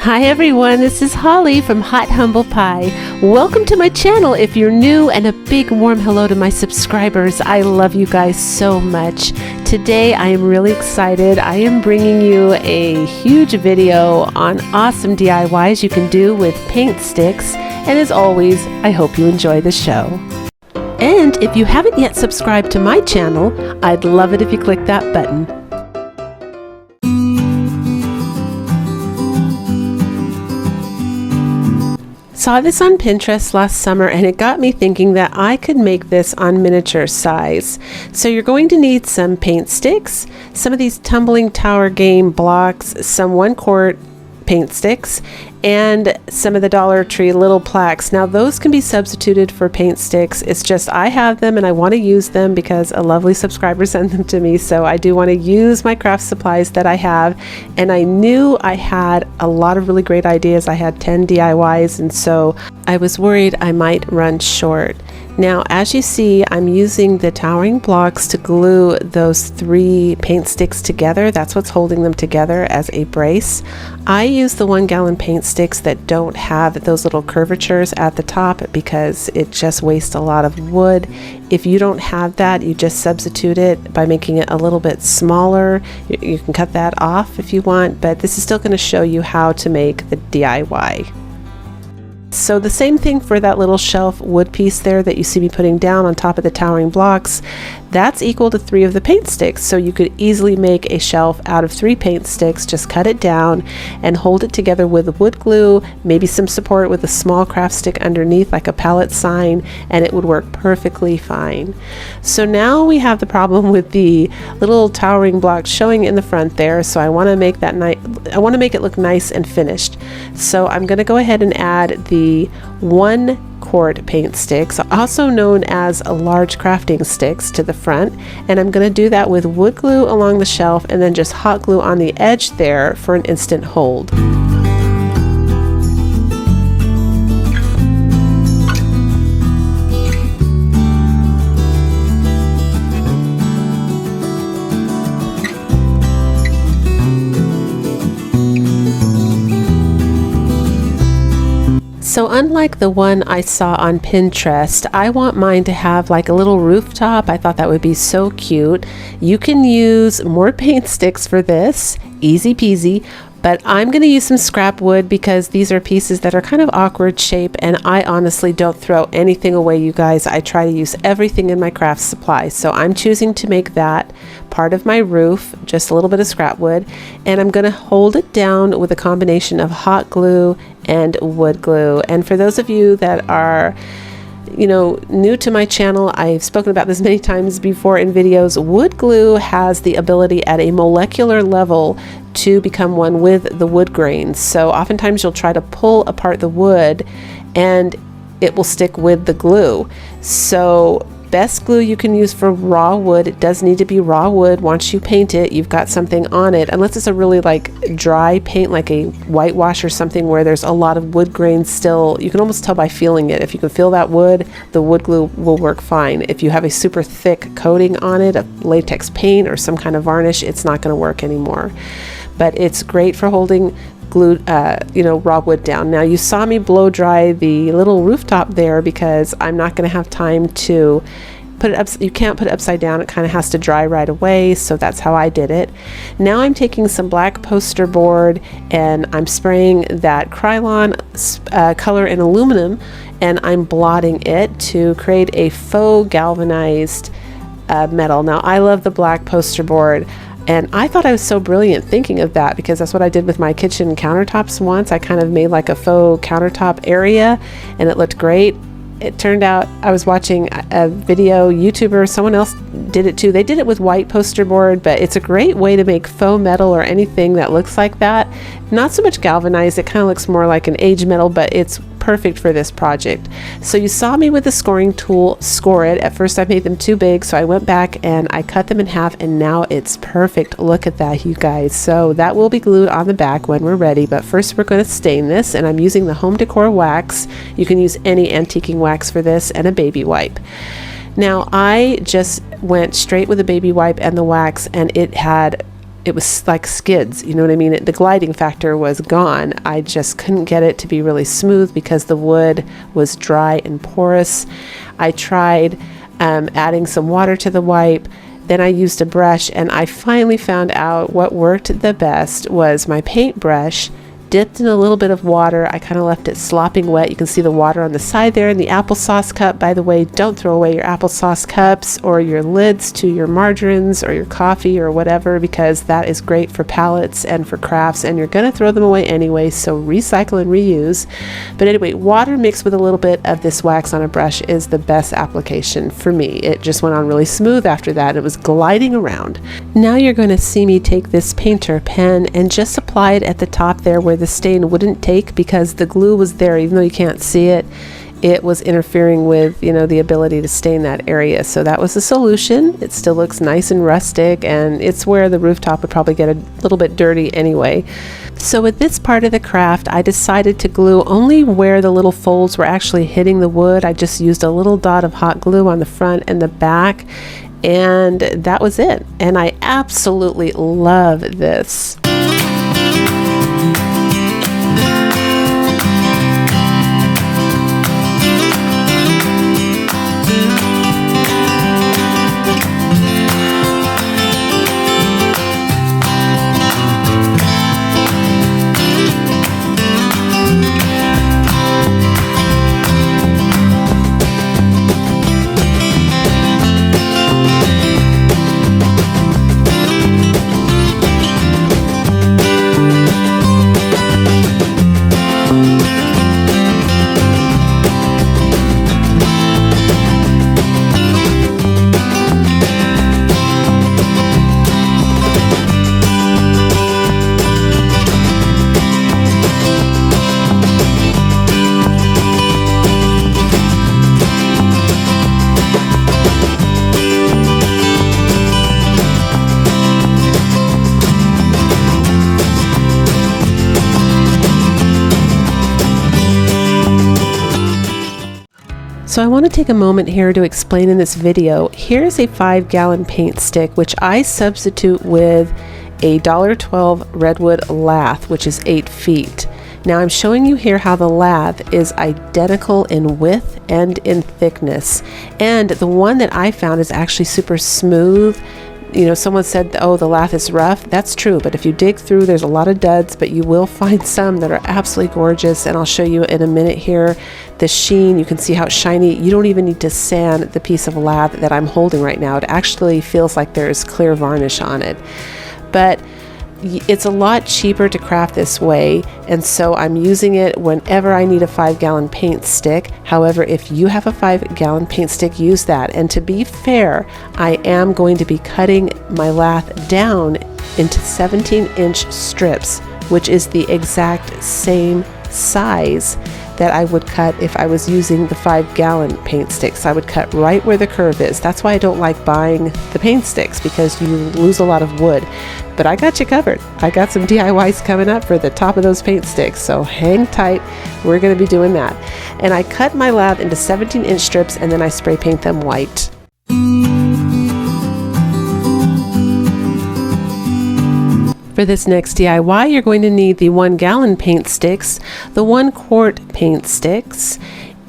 Hi everyone, this is Holly from Hot Humble Pie. Welcome to my channel if you're new, and a big warm hello to my subscribers. I love you guys so much. Today I am really excited. I am bringing you a huge video on awesome DIYs you can do with paint sticks, and as always, I hope you enjoy the show. And if you haven't yet subscribed to my channel, I'd love it if you click that button. Saw this on Pinterest last summer and it got me thinking that I could make this on miniature size. So you're going to need some paint sticks, some of these tumbling tower game blocks, some 1-quart paint sticks, and some of the Dollar Tree little plaques. Now those can be substituted for paint sticks. It's just I have them and I want to use them because a lovely subscriber sent them to me, so I do want to use my craft supplies that I have. And I knew I had a lot of really great ideas. I had 10 DIYs, and so I was worried I might run short. Now, as you see, I'm using the towering blocks to glue those 3 paint sticks together. That's what's holding them together as a brace. I use the 1-gallon paint sticks that don't have those little curvatures at the top because it just wastes a lot of wood. If you don't have that, you just substitute it by making it a little bit smaller. You can cut that off if you want, but this is still going to show you how to make the DIY. So the same thing for that little shelf wood piece there that you see me putting down on top of the towering blocks. That's equal to 3 of the paint sticks, so you could easily make a shelf out of 3 paint sticks. Just cut it down and hold it together with wood glue, maybe some support with a small craft stick underneath like a pallet sign, and it would work perfectly fine. So now we have the problem with the little towering blocks showing in the front there, so I want to make that I want to make it look nice and finished. So I'm going to go ahead and add the 1-quart paint sticks, also known as large crafting sticks, to the front, and I'm going to do that with wood glue along the shelf and then just hot glue on the edge there for an instant hold. So unlike the one I saw on Pinterest, I want mine to have like a little rooftop. I thought that would be so cute. You can use more paint sticks for this, easy peasy, but I'm going to use some scrap wood because these are pieces that are kind of awkward shape, and I honestly don't throw anything away, you guys. I try to use everything in my craft supply, so I'm choosing to make that part of my roof, just a little bit of scrap wood, and I'm going to hold it down with a combination of hot glue and wood glue. And for those of you that are new to my channel, I've spoken about this many times before in videos. Wood glue has the ability at a molecular level to become one with the wood grains. So oftentimes you'll try to pull apart the wood and it will stick with the glue. So best glue you can use for raw wood. It does need to be raw wood. Once you paint it, you've got something on it, unless it's a really like dry paint like a whitewash or something where there's a lot of wood grains still. You can almost tell by feeling it. If you can feel that wood, the wood glue will work fine. If you have a super thick coating on it, a latex paint or some kind of varnish, it's not going to work anymore. But it's great for holding glued, raw wood down. Now you saw me blow dry the little rooftop there because I'm not going to have time to put it up. You can't put it upside down. It kind of has to dry right away. So that's how I did it. Now I'm taking some black poster board and I'm spraying that Krylon color in aluminum, and I'm blotting it to create a faux galvanized metal. Now I love the black poster board. And I thought I was so brilliant thinking of that because that's what I did with my kitchen countertops once. I kind of made like a faux countertop area and it looked great. It turned out I was watching a video, YouTuber, someone else did it too. They did it with white poster board, but it's a great way to make faux metal or anything that looks like that. Not so much galvanized, it kind of looks more like an aged metal, but it's perfect for this project. So you saw me with the scoring tool score it. At first I made them too big, so I went back and I cut them in half, and now it's perfect. Look at that, you guys. So that will be glued on the back when we're ready, but first we're going to stain this, and I'm using the Home Decor wax. You can use any antiquing wax for this, and a baby wipe. Now I just went straight with the baby wipe and the wax, and it had it was like skids, you know what I mean? The gliding factor was gone. I just couldn't get it to be really smooth because the wood was dry and porous. I tried adding some water to the wipe. Then I used a brush, and I finally found out what worked the best was my paintbrush dipped in a little bit of water. I kind of left it slopping wet. You can see the water on the side there in the applesauce cup. By the way, don't throw away your applesauce cups or your lids to your margarines or your coffee or whatever, because that is great for palettes and for crafts, and you're going to throw them away anyway, so recycle and reuse. But anyway, water mixed with a little bit of this wax on a brush is the best application for me. It just went on really smooth after that. It was gliding around. Now you're going to see me take this painter pen and just apply it at the top there where the stain wouldn't take, because the glue was there. Even though you can't see it, it was interfering with, you know, the ability to stain that area. So that was the solution. It still looks nice and rustic, and it's where the rooftop would probably get a little bit dirty anyway. So with this part of the craft, I decided to glue only where the little folds were actually hitting the wood. I just used a little dot of hot glue on the front and the back, and that was it. And I absolutely love this. So I want to take a moment here to explain in this video. Here's a 5-gallon paint stick, which I substitute with a $1.12 redwood lath, which is 8 feet. Now I'm showing you here how the lath is identical in width and in thickness. And the one that I found is actually super smooth. You know, someone said, oh, the lath is rough. That's true, but if you dig through, there's a lot of duds, but you will find some that are absolutely gorgeous, and I'll show you in a minute here. The sheen, you can see how it's shiny. You don't even need to sand the piece of lath that I'm holding right now. It actually feels like there's clear varnish on it. But it's a lot cheaper to craft this way, and so I'm using it whenever I need a 5-gallon paint stick. However, if you have a 5-gallon paint stick, use that. And to be fair, I am going to be cutting my lath down into 17-inch strips, which is the exact same size that I would cut if I was using the 5-gallon paint sticks. I would cut right where the curve is. That's why I don't like buying the paint sticks, because you lose a lot of wood. But I got you covered. I got some DIYs coming up for the top of those paint sticks, so hang tight. We're going to be doing that. And I cut my lath into 17-inch strips, and then I spray paint them white. For this next DIY, you're going to need the 1-gallon paint sticks, the 1-quart paint sticks,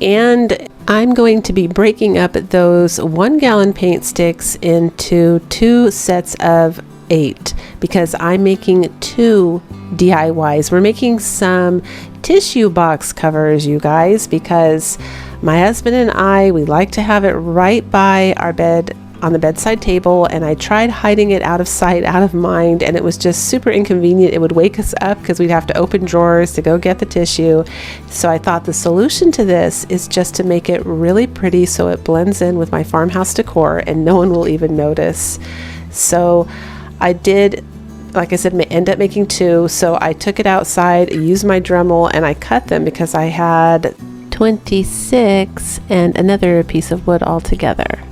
and I'm going to be breaking up those 1-gallon paint sticks into 2 sets of 8, because I'm making 2 DIYs. We're making some tissue box covers, you guys, because my husband and I, we like to have it right by our bed on the bedside table, and I tried hiding it out of sight, out of mind, and it was just super inconvenient. It would wake us up because we'd have to open drawers to go get the tissue. So I thought the solution to this is just to make it really pretty so it blends in with my farmhouse decor and no one will even notice. So I did, like I said, end up making 2. So I took it outside, used my Dremel, and I cut them because I had 26 and another piece of wood altogether.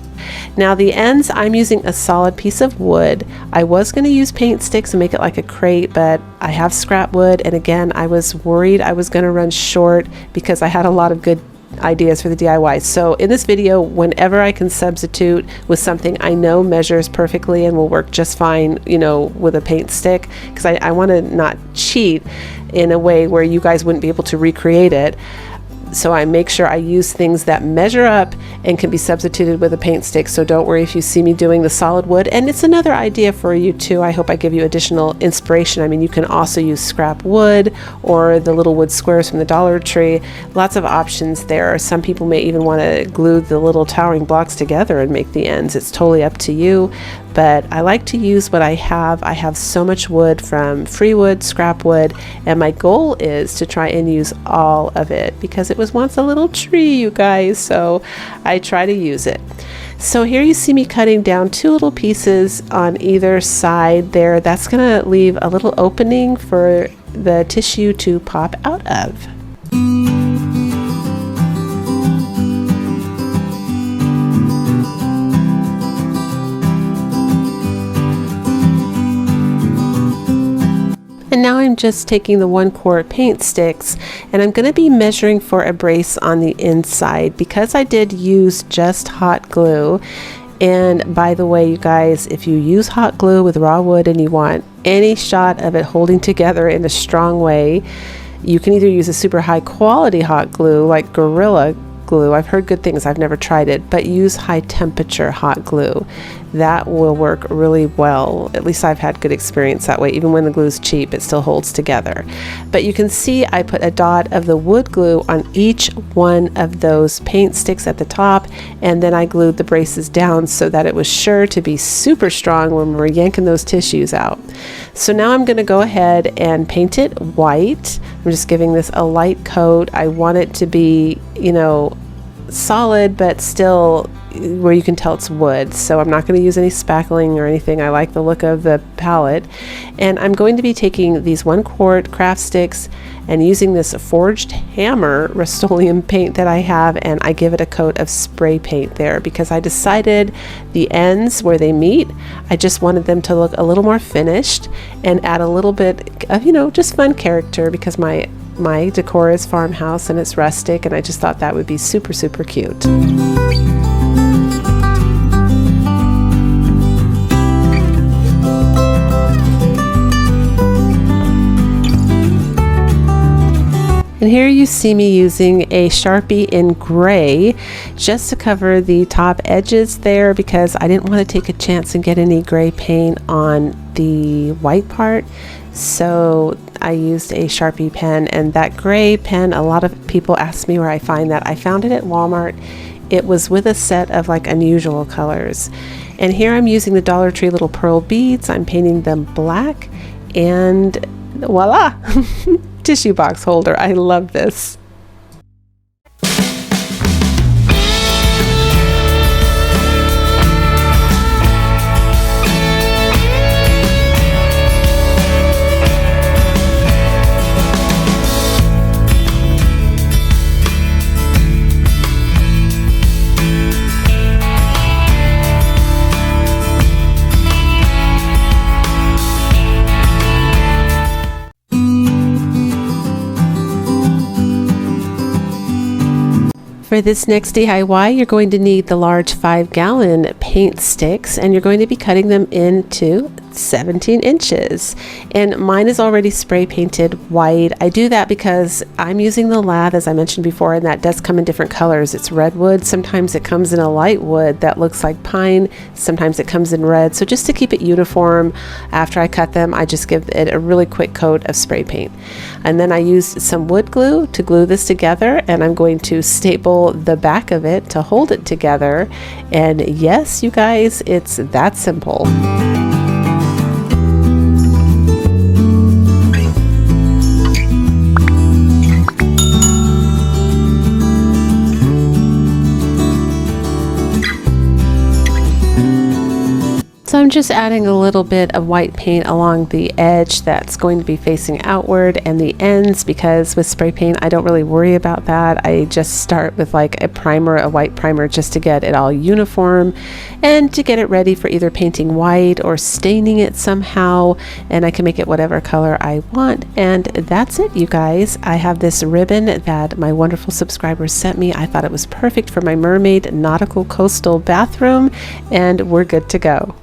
Now the ends, I'm using a solid piece of wood. I was going to use paint sticks and make it like a crate, but I have scrap wood, and again, I was worried I was going to run short because I had a lot of good ideas for the DIYs. So in this video, whenever I can substitute with something I know measures perfectly and will work just fine, you know, with a paint stick, because I want to not cheat in a way where you guys wouldn't be able to recreate it. So I make sure I use things that measure up and can be substituted with a paint stick. So don't worry if you see me doing the solid wood. And it's another idea for you too. I hope I give you additional inspiration. I mean, you can also use scrap wood or the little wood squares from the Dollar Tree. Lots of options there. Some people may even want to glue the little towering blocks together and make the ends. It's totally up to you. But I like to use what I have. I have so much wood from free wood, scrap wood, and my goal is to try and use all of it because it was once a little tree, you guys, so I try to use it. So here you see me cutting down 2 little pieces on either side there. That's gonna leave a little opening for the tissue to pop out of. And now I'm just taking the 1 quart paint sticks and I'm going to be measuring for a brace on the inside because I did use just hot glue. And by the way, you guys, if you use hot glue with raw wood and you want any shot of it holding together in a strong way, you can either use a super high quality hot glue like Gorilla Glue. I've heard good things, I've never tried it, but use high temperature hot glue. That will work really well. At least I've had good experience that way. Even when the glue's cheap, it still holds together. But you can see I put a dot of the wood glue on each one of those paint sticks at the top, and then I glued the braces down so that it was sure to be super strong when we're yanking those tissues out. So now I'm going to go ahead and paint it white. I'm just giving this a light coat. I want it to be, you know, solid but still where you can tell it's wood. So I'm not going to use any spackling or anything. I like the look of the palette. And I'm going to be taking these 1 quart craft sticks and using this forged hammer Rust-Oleum paint that I have, and I give it a coat of spray paint there because I decided the ends where they meet, I just wanted them to look a little more finished and add a little bit of, you know, just fun character because my decor is Farmhouse and it's rustic, and I just thought that would be super, super cute. And here you see me using a Sharpie in gray just to cover the top edges there because I didn't want to take a chance and get any gray paint on the white part. So I used a Sharpie pen, and that gray pen, a lot of people ask me where I find that. I found it at Walmart. It was with a set of like unusual colors. And here I'm using the Dollar Tree little pearl beads. I'm painting them black, and voila! Tissue box holder. I love this. For this next DIY, you're going to need the large 5-gallon paint sticks, and you're going to be cutting them into 17 inches. And mine is already spray painted white. I do that because I'm using the lath, as I mentioned before, and that does come in different colors. It's redwood. Sometimes it comes in a light wood that looks like pine. Sometimes it comes in red. So just to keep it uniform, after I cut them, I just give it a really quick coat of spray paint. And then I used some wood glue to glue this together, and I'm going to staple the back of it to hold it together. And yes, you guys, it's that simple. So I'm just adding a little bit of white paint along the edge that's going to be facing outward and the ends, because with spray paint I don't really worry about that. I just start with like a primer, a white primer, just to get it all uniform and to get it ready for either painting white or staining it somehow, and I can make it whatever color I want. And that's it, you guys. I have this ribbon that my wonderful subscribers sent me. I thought it was perfect for my mermaid nautical coastal bathroom, and we're good to go.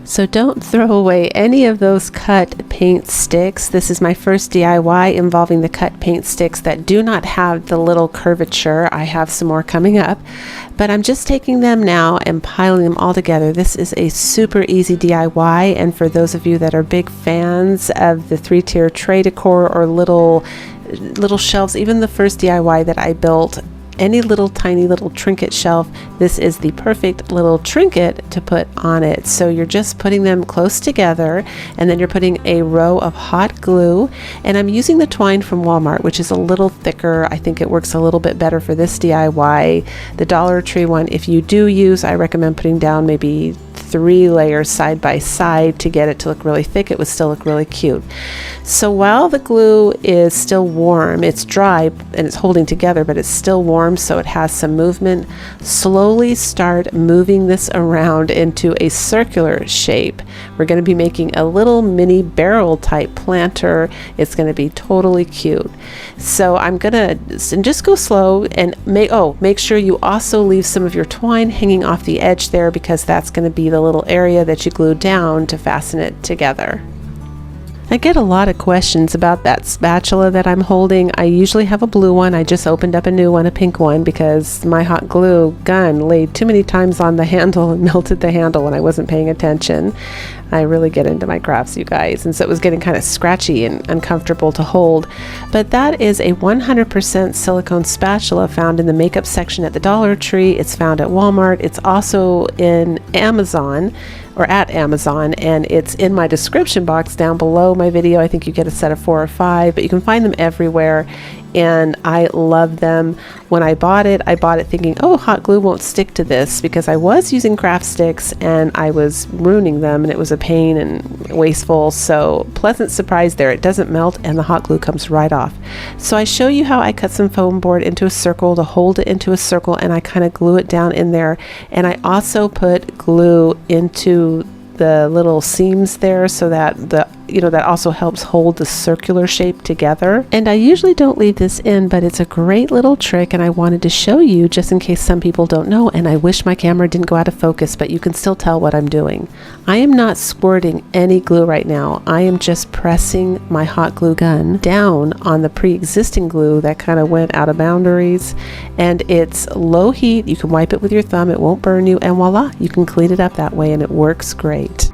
So don't throw away any of those cut paint sticks. This is my first DIY involving the cut paint sticks that do not have the little curvature. I have some more coming up, but I'm just taking them now and piling them all together. This is a super easy DIY, and for those of you that are big fans of the 3-tier tray decor or little shelves, even the first DIY that I built, any little tiny little trinket shelf, this is the perfect little trinket to put on it. So you're just putting them close together, and then you're putting a row of hot glue, and I'm using the twine from Walmart, which is a little thicker. I think it works a little bit better for this DIY. The Dollar Tree one, if you do use, I recommend putting down maybe 3 layers side by side to get it to look really thick. It would still look really cute. So while the glue is still warm, it's dry and it's holding together, but it's still warm, so it has some movement. Slowly start moving this around into a circular shape. We're going to be making a little mini barrel type planter. It's going to be totally cute. So I'm gonna just go slow and make sure you also leave some of your twine hanging off the edge there, because that's going to be the little area that you glue down to fasten it together. I get a lot of questions about that spatula that I'm holding. I usually have a blue one. I just opened up a new one, a pink one, because my hot glue gun laid too many times on the handle and melted the handle when I wasn't paying attention. I really get into my crafts, you guys, and so it was getting kind of scratchy and uncomfortable to hold. But that is a 100% silicone spatula found in the makeup section at the Dollar Tree. It's found at Walmart. It's also in Amazon, or at Amazon, and it's in my description box down below my video. I think you get a set of 4 or 5, but you can find them everywhere, and I love them. When I bought it thinking, oh, hot glue won't stick to this, because I was using craft sticks and I was ruining them, and it was a pain and wasteful. So pleasant surprise there. It doesn't melt and the hot glue comes right off. So I show you how I cut some foam board into a circle to hold it into a circle, and I kind of glue it down in there, and I also put glue into the little seams there, so that that also helps hold the circular shape together. And I usually don't leave this in, but it's a great little trick, and I wanted to show you just in case some people don't know. And I wish my camera didn't go out of focus, but you can still tell what I'm doing. I am not squirting any glue right now. I am just pressing my hot glue gun down on the pre-existing glue that kind of went out of boundaries, and it's low heat. You can wipe it with your thumb, it won't burn you, and voila, you can clean it up that way, and it works great.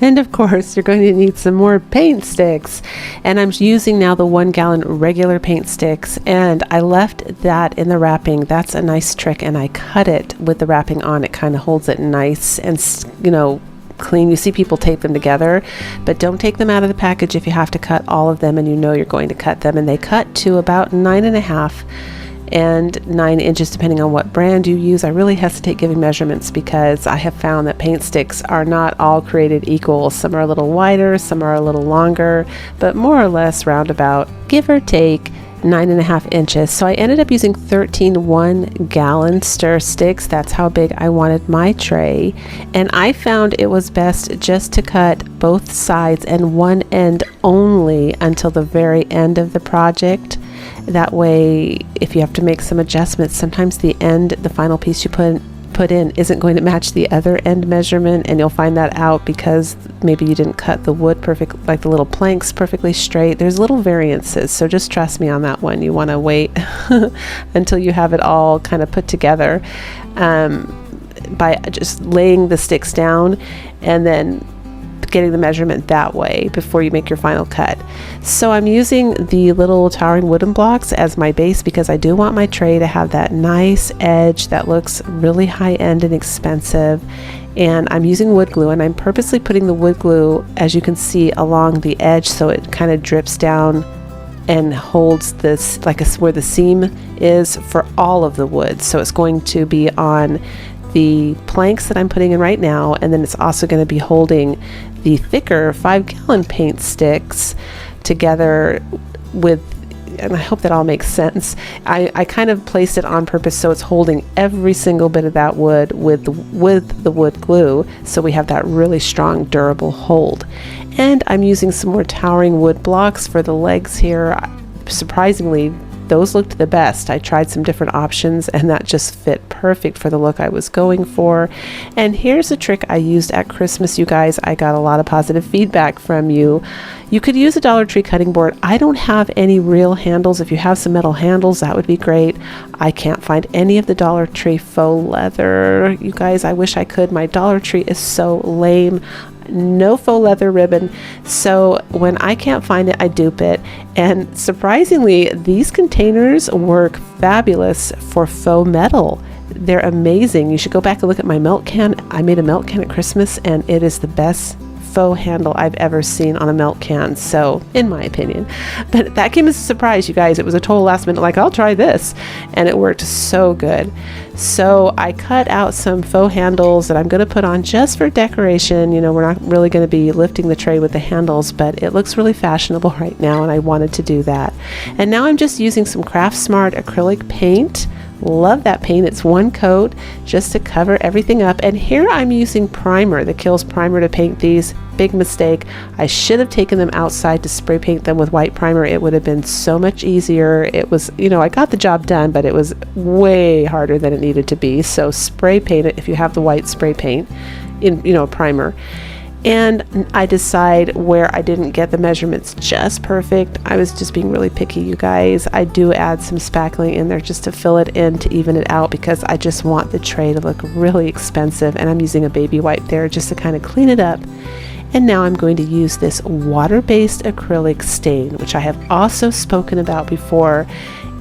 And of course, you're going to need some more paint sticks. And I'm using now the 1 gallon regular paint sticks, and I left that in the wrapping. That's a nice trick, and I cut it with the wrapping on. It kind of holds it nice and, clean. You see people tape them together, but don't take them out of the package if you have to cut all of them and you know you're going to cut them. And they cut to about 9.5 and 9 inches depending on what brand you use. I really hesitate giving measurements because I have found that paint sticks are not all created equal. Some are a little wider, some are a little longer, but more or less roundabout, give or take 9.5 inches. So I ended up using 13 1-gallon stir sticks. That's how big I wanted my tray. And I found it was best just to cut both sides and one end only until the very end of the project. That way, if you have to make some adjustments, sometimes the end, the final piece you put in isn't going to match the other end measurement, and you'll find that out because maybe you didn't cut the wood perfect, like the little planks perfectly straight. There's little variances, so just trust me on that one. You want to wait until you have it all kind of put together by just laying the sticks down and then getting the measurement that way before you make your final cut. So I'm using the little towering wooden blocks as my base because I do want my tray to have that nice edge that looks really high-end and expensive. And I'm using wood glue, and I'm purposely putting the wood glue, as you can see, along the edge so it kind of drips down and holds this where the seam is for all of the wood. So it's going to be on the planks that I'm putting in right now, and then it's also going to be holding the thicker 5-gallon paint sticks together with, and I hope that all makes sense. I kind of placed it on purpose so it's holding every single bit of that wood with the wood glue, so we have that really strong, durable hold. And I'm using some more towering wood blocks for the legs here. Surprisingly, those looked the best. I tried some different options and that just fit perfect for the look I was going for. And here's a trick I used at Christmas, you guys. I got a lot of positive feedback from you. You could use a Dollar Tree cutting board. I don't have any real handles. If you have some metal handles, that would be great. I can't find any of the Dollar Tree faux leather. You guys, I wish I could. My Dollar Tree is so lame. No faux leather ribbon. So when I can't find it, I dupe it. And surprisingly, these containers work fabulous for faux metal. They're amazing. You should go back and look at my melt can. I made a melt can at Christmas, and it is the best faux handle I've ever seen on a melt can, so in my opinion. But that came as a surprise, you guys. It was a total last minute, like, I'll try this, and it worked so good. So I cut out some faux handles that I'm going to put on just for decoration. You know, we're not really going to be lifting the tray with the handles, but it looks really fashionable right now, and I wanted to do that. And now I'm just using some Craft Smart acrylic paint. Love that paint. It's one coat just to cover everything up. And here I'm using primer, the Kills primer, to paint these. Big mistake. I should have taken them outside to spray paint them with white primer. It would have been so much easier. It was, you know, I got the job done, but it was way harder than it needed to be. So spray paint it if you have the white spray paint in, you know, primer. And I decide where I didn't get the measurements just perfect. I was just being really picky, you guys. I do add some spackling in there just to fill it in, to even it out, because I just want the tray to look really expensive. And I'm using a baby wipe there just to kind of clean it up. And now I'm going to use this water-based acrylic stain, which I have also spoken about before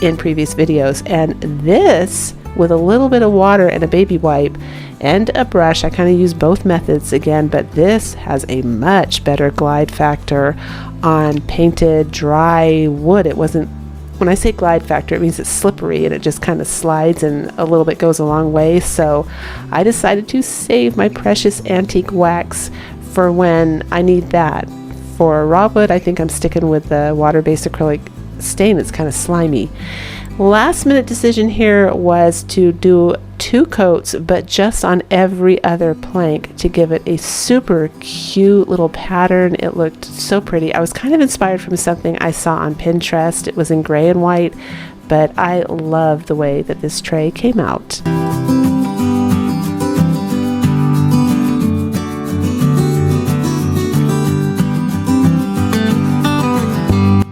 in previous videos. And this, with a little bit of water and a baby wipe and a brush, I kind of use both methods again, but this has a much better glide factor on painted dry wood. It wasn't, when I say glide factor, it means it's slippery and it just kind of slides, and a little bit goes a long way. So I decided to save my precious antique wax for when I need that. For raw wood, I think I'm sticking with the water-based acrylic stain. It's kind of slimy. Last minute decision here was to do 2 coats, but just on every other plank, to give it a super cute little pattern. It looked so pretty. I was kind of inspired from something I saw on Pinterest. It was in gray and white, but I love the way that this tray came out.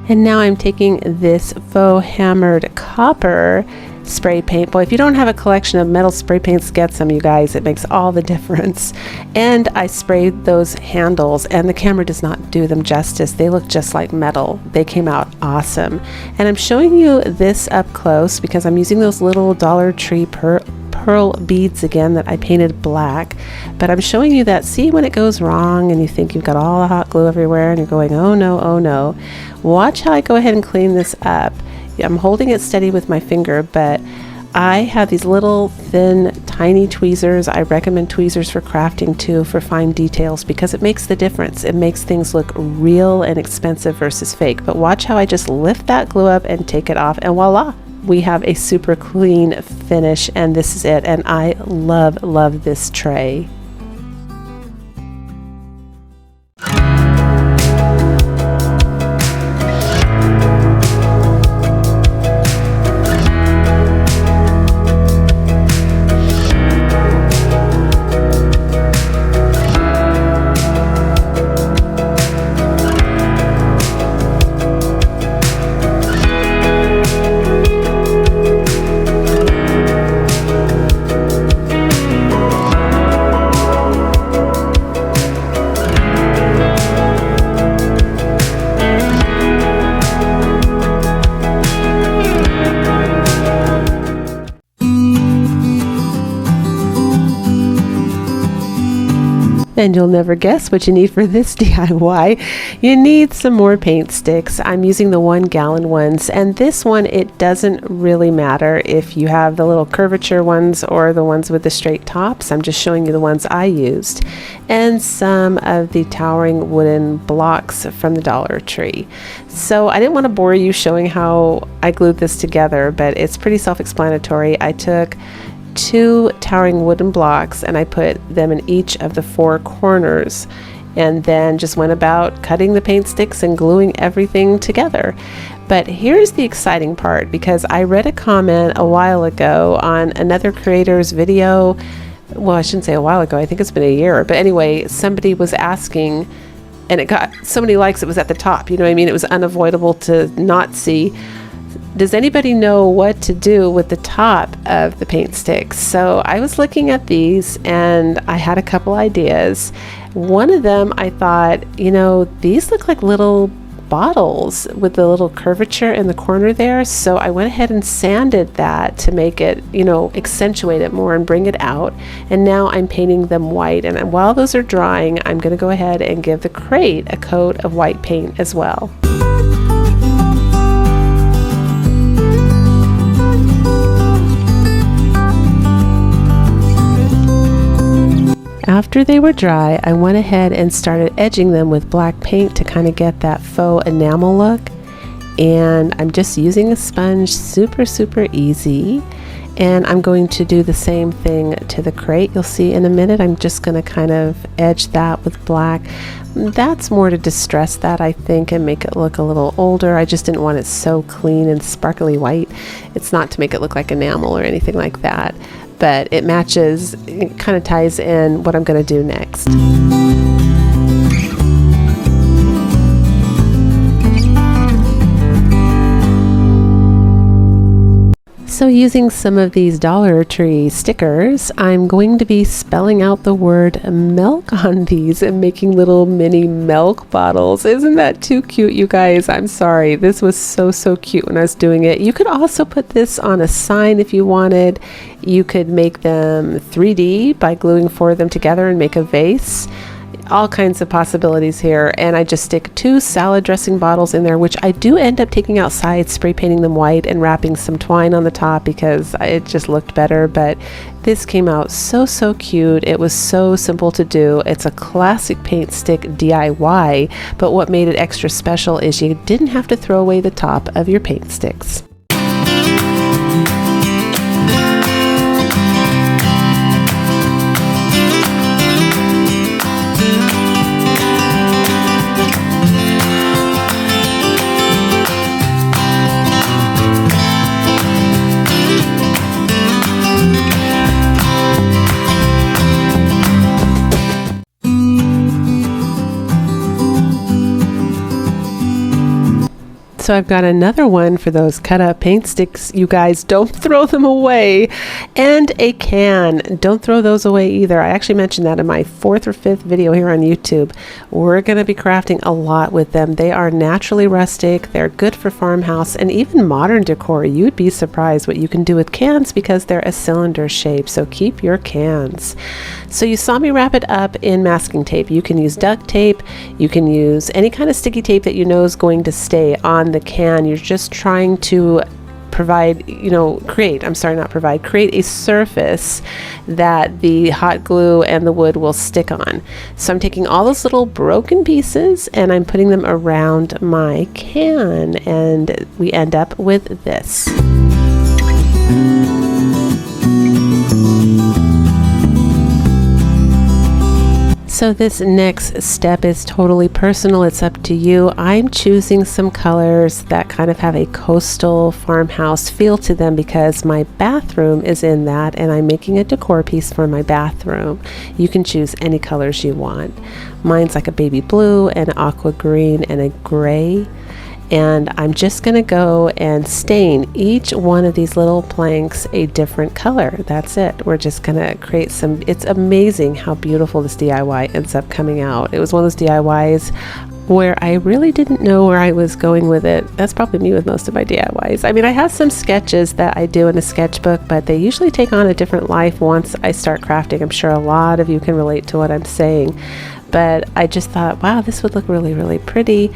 And now I'm taking this faux hammered copper spray paint. Boy, if you don't have a collection of metal spray paints, get some, you guys. It makes all the difference. And I sprayed those handles, and the camera does not do them justice. They look just like metal. They came out awesome. And I'm showing you this up close because I'm using those little Dollar Tree pearl beads again that I painted black. But I'm showing you that, see, when it goes wrong and you think you've got all the hot glue everywhere and you're going, oh no, oh no. Watch how I go ahead and clean this up. I'm holding it steady with my finger, but I have these little thin tiny tweezers. I recommend tweezers for crafting too, for fine details, because it makes the difference. It makes things look real and expensive versus fake. But watch how I just lift that glue up and take it off, and voila, we have a super clean finish, and this is it. And I love this tray. And you'll never guess what you need for this DIY. You need some more paint sticks. I'm using the 1 gallon ones, and this one, it doesn't really matter if you have the little curvature ones or the ones with the straight tops. I'm just showing you the ones I used, and some of the towering wooden blocks from the Dollar Tree. So I didn't want to bore you showing how I glued this together, but it's pretty self-explanatory. I took 2 towering wooden blocks and I put them in each of the 4 corners, and then just went about cutting the paint sticks and gluing everything together. But here's the exciting part, because I read a comment a while ago on another creator's video. Well, I shouldn't say a while ago, I think it's been a year, but anyway, somebody was asking, and it got so many likes, it was at the top, you know what I mean? It was unavoidable to not see. Does anybody know what to do with the top of the paint sticks? So I was looking at these and I had a couple ideas. One of them, I thought, you know, these look like little bottles with the little curvature in the corner there. So I went ahead and sanded that to make it, you know, accentuate it more and bring it out. And now I'm painting them white. And while those are drying, I'm going to go ahead and give the crate a coat of white paint as well. After they were dry, I went ahead and started edging them with black paint to kind of get that faux enamel look. And I'm just using a sponge, super easy. And I'm going to do the same thing to the crate. You'll see in a minute. I'm just going to kind of edge that with black. That's more to distress that, I think, and make it look a little older. I just didn't want it so clean and sparkly white. It's not to make it look like enamel or anything like that. But it matches, it kind of ties in what I'm going to do next. So using some of these Dollar Tree stickers, I'm going to be spelling out the word milk on these and making little mini milk bottles. Isn't that too cute, you guys? I'm sorry. This was so cute when I was doing it. You could also put this on a sign if you wanted. You could make them 3D by gluing 4 of them together and make a vase. All kinds of possibilities here. And I just stick 2 salad dressing bottles in there, which I do end up taking outside, spray painting them white and wrapping some twine on the top because it just looked better. But this came out so cute. It was so simple to do. It's a classic paint stick DIY, but what made it extra special is you didn't have to throw away the top of your paint sticks. So I've got another one for those cut up paint sticks. You guys, don't throw them away. And a can. Don't throw those away either. I actually mentioned that in my 4th or 5th video here on YouTube. We're going to be crafting a lot with them. They are naturally rustic. They're good for farmhouse and even modern decor. You'd be surprised what you can do with cans because they're a cylinder shape. So keep your cans. So you saw me wrap it up in masking tape. You can use duct tape. You can use any kind of sticky tape that you know is going to stay on the can. You're just trying to create a surface that the hot glue and the wood will stick on. So I'm taking all those little broken pieces and I'm putting them around my can, and we end up with this. So this next step is totally personal. It's up to you. I'm choosing some colors that kind of have a coastal farmhouse feel to them because my bathroom is in that, and I'm making a decor piece for my bathroom. You can choose any colors you want. Mine's like a baby blue, an aqua green, and a gray. And I'm just going to go and stain each one of these little planks a different color. That's it. We're just going to create some. It's amazing how beautiful this DIY ends up coming out. It was one of those DIYs where I really didn't know where I was going with it. That's probably me with most of my DIYs. I mean, I have some sketches that I do in a sketchbook, but they usually take on a different life once I start crafting. I'm sure a lot of you can relate to what I'm saying. But I just thought, wow, this would look really, really pretty.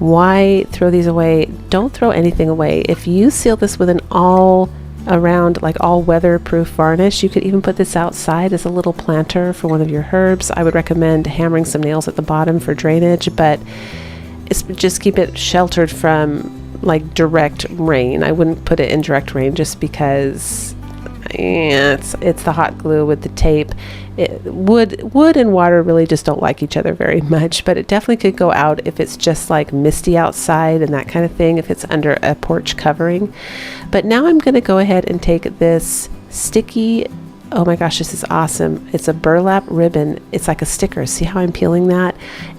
Why throw these away? Don't throw anything away. If you seal this with an all around, like all weatherproof varnish, you could even put this outside as a little planter for one of your herbs. I would recommend hammering some nails at the bottom for drainage, but just keep it sheltered from like direct rain. I wouldn't put it in direct rain just because it's the hot glue with the tape. Wood and water really just don't like each other very much, but it definitely could go out if it's just like misty outside and that kind of thing, if it's under a porch covering. But now I'm going to go ahead and take this sticky, oh my gosh, this is awesome. It's a burlap ribbon. It's like a sticker. See how I'm peeling that?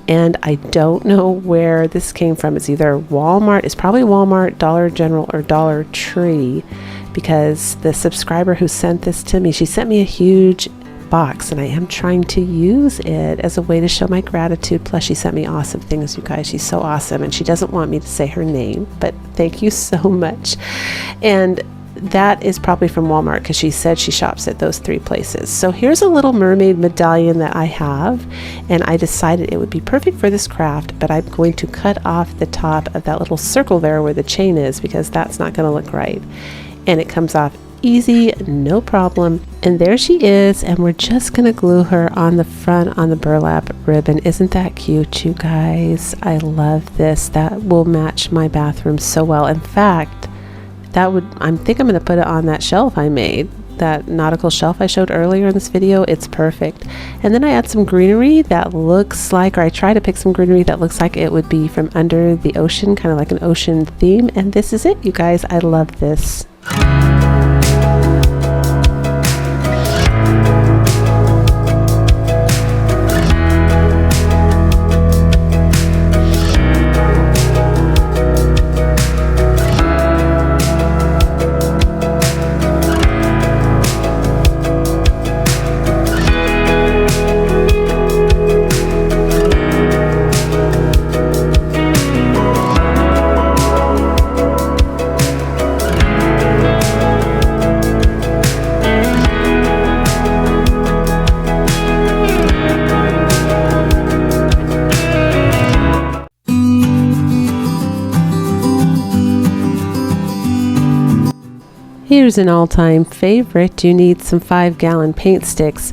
And I don't know where this came from. It's either Walmart, it's probably Walmart, Dollar General, or Dollar Tree, because the subscriber who sent this to me, she sent me a huge box, and I am trying to use it as a way to show my gratitude. Plus she sent me awesome things, you guys. She's so awesome, and she doesn't want me to say her name, but thank you so much. And that is probably from Walmart because she said she shops at those 3 places. So here's a little mermaid medallion that I have, and I decided it would be perfect for this craft, but I'm going to cut off the top of that little circle there where the chain is, because that's not going to look right. And it comes off easy, no problem. And there she is, and we're just gonna glue her on the front on the burlap ribbon. Isn't that cute, you guys? I love this. That will match my bathroom so well. In fact, I think I'm gonna put it on that shelf I made, that nautical shelf I showed earlier in this video. It's perfect. And then I add some greenery that looks like, or I try to pick some greenery that looks like it would be from under the ocean, kind of like an ocean theme. And this is it, you guys. I love this. Here's an all-time favorite. You need some 5-gallon paint sticks,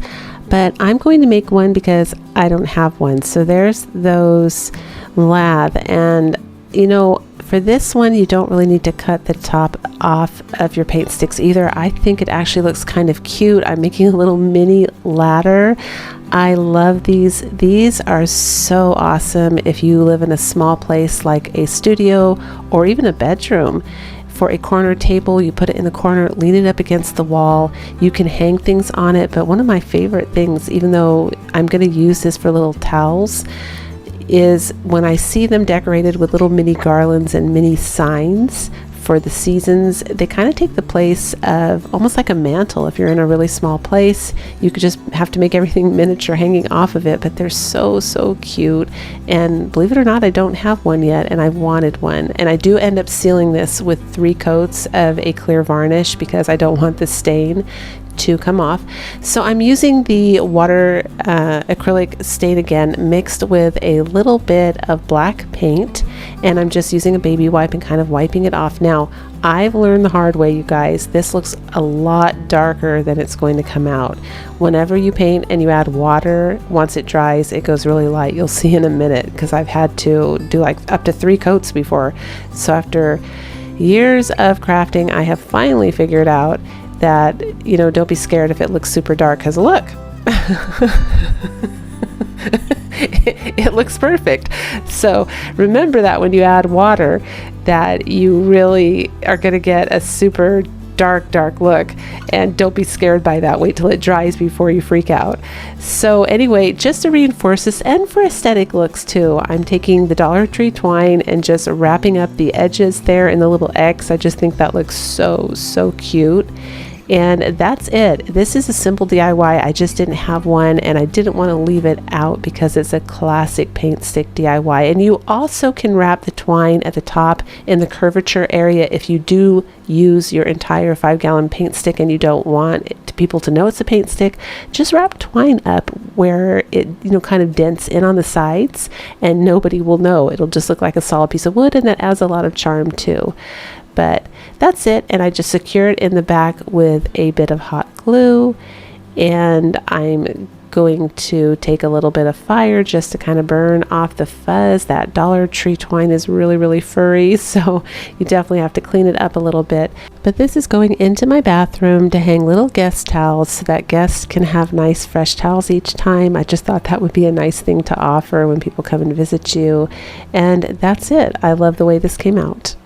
but I'm going to make one because I don't have one. So there's those lath, and you know, for this one you don't really need to cut the top off of your paint sticks either. I think it actually looks kind of cute. I'm making a little mini ladder. I love these. These are so awesome if you live in a small place like a studio or even a bedroom. For a corner table, you put it in the corner, lean it up against the wall. You can hang things on it, but one of my favorite things, even though I'm going to use this for little towels, is when I see them decorated with little mini garlands and mini signs for the seasons. They kind of take the place of almost like a mantle. If you're in a really small place, you could just have to make everything miniature hanging off of it, but they're so cute. And believe it or not, I don't have one yet, and I wanted one. And I do end up sealing this with 3 coats of a clear varnish because I don't want the stain to come off. So I'm using the water acrylic stain again, mixed with a little bit of black paint, and I'm just using a baby wipe and kind of wiping it off. Now, I've learned the hard way, you guys. This looks a lot darker than it's going to come out. Whenever you paint and you add water, once it dries, it goes really light. You'll see in a minute, because I've had to do like up to 3 coats before. So after years of crafting, I have finally figured out that, you know, don't be scared if it looks super dark, because look, it looks perfect. So remember that when you add water, that you really are going to get a super dark look, and don't be scared by that. Wait till it dries before you freak out. So anyway, just to reinforce this and for aesthetic looks too, I'm taking the Dollar Tree twine and just wrapping up the edges there in the little X. I just think that looks so cute. And that's it. This is a simple DIY. I just didn't have one, and I didn't want to leave it out because it's a classic paint stick DIY. And you also can wrap the twine at the top in the curvature area if you do use your entire 5-gallon paint stick and you don't want people to know it's a paint stick. Just wrap twine up where it, you know, kind of dents in on the sides, and nobody will know. It'll just look like a solid piece of wood, and that adds a lot of charm too. But that's it, and I just secure it in the back with a bit of hot glue, and I'm going to take a little bit of fire just to kind of burn off the fuzz. That Dollar Tree twine is really furry, so you definitely have to clean it up a little bit. But this is going into my bathroom to hang little guest towels so that guests can have nice fresh towels each time. I just thought that would be a nice thing to offer when people come and visit you. And that's it. I love the way this came out.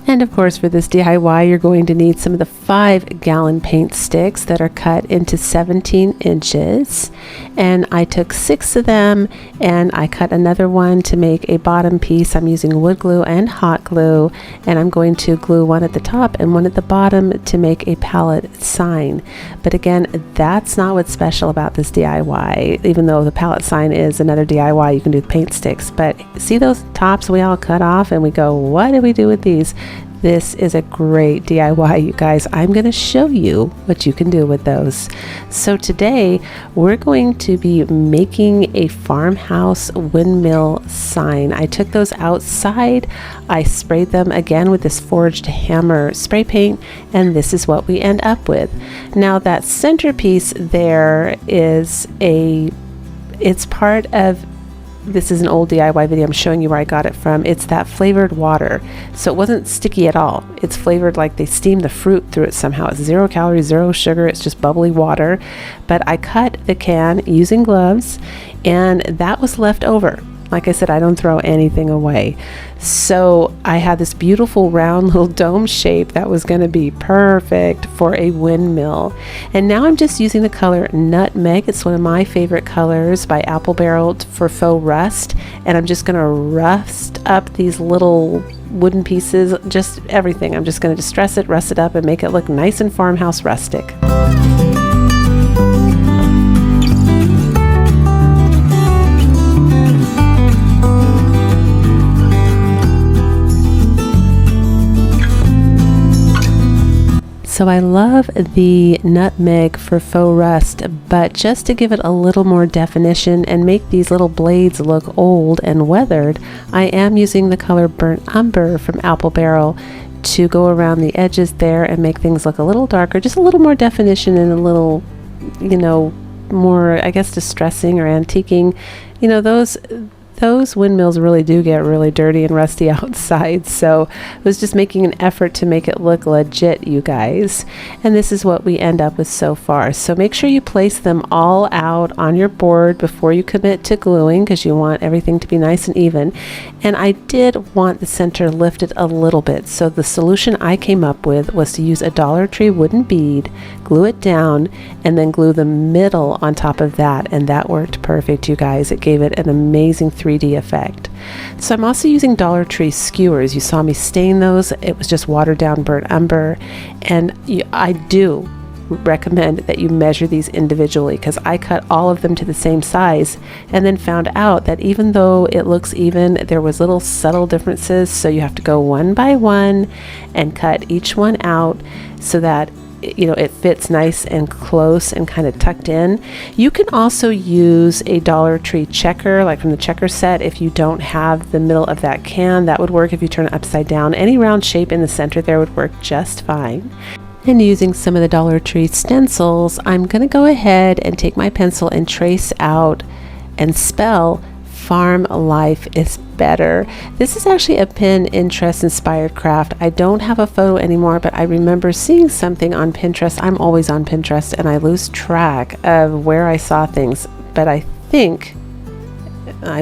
And of course, for this DIY, you're going to need some of the 5-gallon paint sticks that are cut into 17 inches. And I took 6 of them, and I cut another one to make a bottom piece. I'm using wood glue and hot glue, and I'm going to glue one at the top and one at the bottom to make a pallet sign. But again, that's not what's special about this DIY, even though the pallet sign is another DIY you can do with paint sticks. But see those tops we all cut off and we go, what do we do with these? This is a great DIY, you guys. I'm going to show you what you can do with those. So today we're going to be making a farmhouse windmill sign. I took those outside. I sprayed them again with this forged hammer spray paint, and this is what we end up with. Now that centerpiece there is it's part of, this is an old DIY video I'm showing you where I got it from. It's that flavored water. So it wasn't sticky at all. It's flavored like they steamed the fruit through it somehow. It's 0 calories, 0 sugar. It's just bubbly water. But I cut the can using gloves, and that was left over. Like I said, I don't throw anything away. So I had this beautiful round little dome shape that was going to be perfect for a windmill. And now I'm just using the color Nutmeg. It's one of my favorite colors by Apple Barrel for faux rust. And I'm just going to rust up these little wooden pieces, just everything. I'm just going to distress it, rust it up, and make it look nice and farmhouse rustic. So I love the nutmeg for faux rust, but just to give it a little more definition and make these little blades look old and weathered, I am using the color Burnt Umber from Apple Barrel to go around the edges there and make things look a little darker, just a little more definition and a little, you know, more, I guess, distressing or antiquing. You know, those those windmills really do get really dirty and rusty outside, so I was just making an effort to make it look legit, you guys. And this is what we end up with so far. So make sure you place them all out on your board before you commit to gluing, because you want everything to be nice and even. And I did want the center lifted a little bit, so the solution I came up with was to use a Dollar Tree wooden bead, glue it down, and then glue the middle on top of that, and that worked perfect, you guys. It gave it an amazing 3D effect. So I'm also using Dollar Tree skewers. You saw me stain those. It was just watered down burnt umber, and I do recommend that you measure these individually, because I cut all of them to the same size and then found out that even though it looks even, there was little subtle differences, so you have to go one by one and cut each one out so that it fits nice and close and kind of tucked in. You can also use a Dollar Tree checker, like from the checker set. If you don't have the middle of that can, that would work if you turn it upside down. Any round shape in the center there would work just fine. And using some of the Dollar Tree stencils, I'm going to go ahead and take my pencil and trace out and spell "Farm life is better." This is actually a Pinterest inspired craft. I don't have a photo anymore, but I remember seeing something on Pinterest. I'm always on Pinterest and I lose track of where I saw things, but I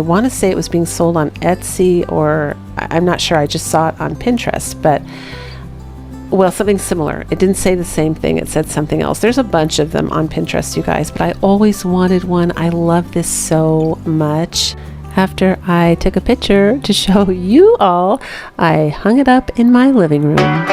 want to say it was being sold on Etsy, or I'm not sure. I just saw it on Pinterest, but well, something similar. It didn't say the same thing. It said something else. There's a bunch of them on Pinterest, you guys, but I always wanted one. I love this so much. After I took a picture to show you all, I hung it up in my living room.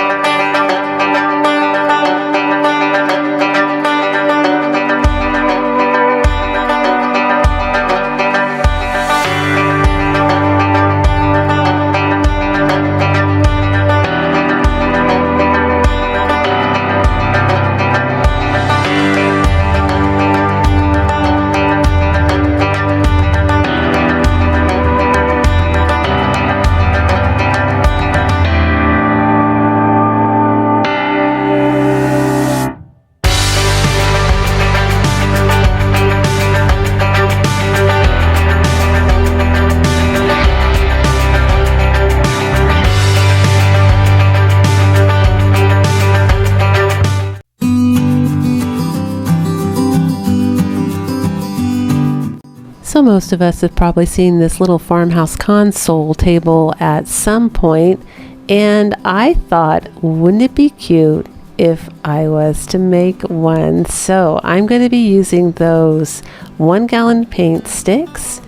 So most of us have probably seen this little farmhouse console table at some point, and I thought, wouldn't it be cute if I was to make one? So I'm going to be using those 1 gallon paint sticks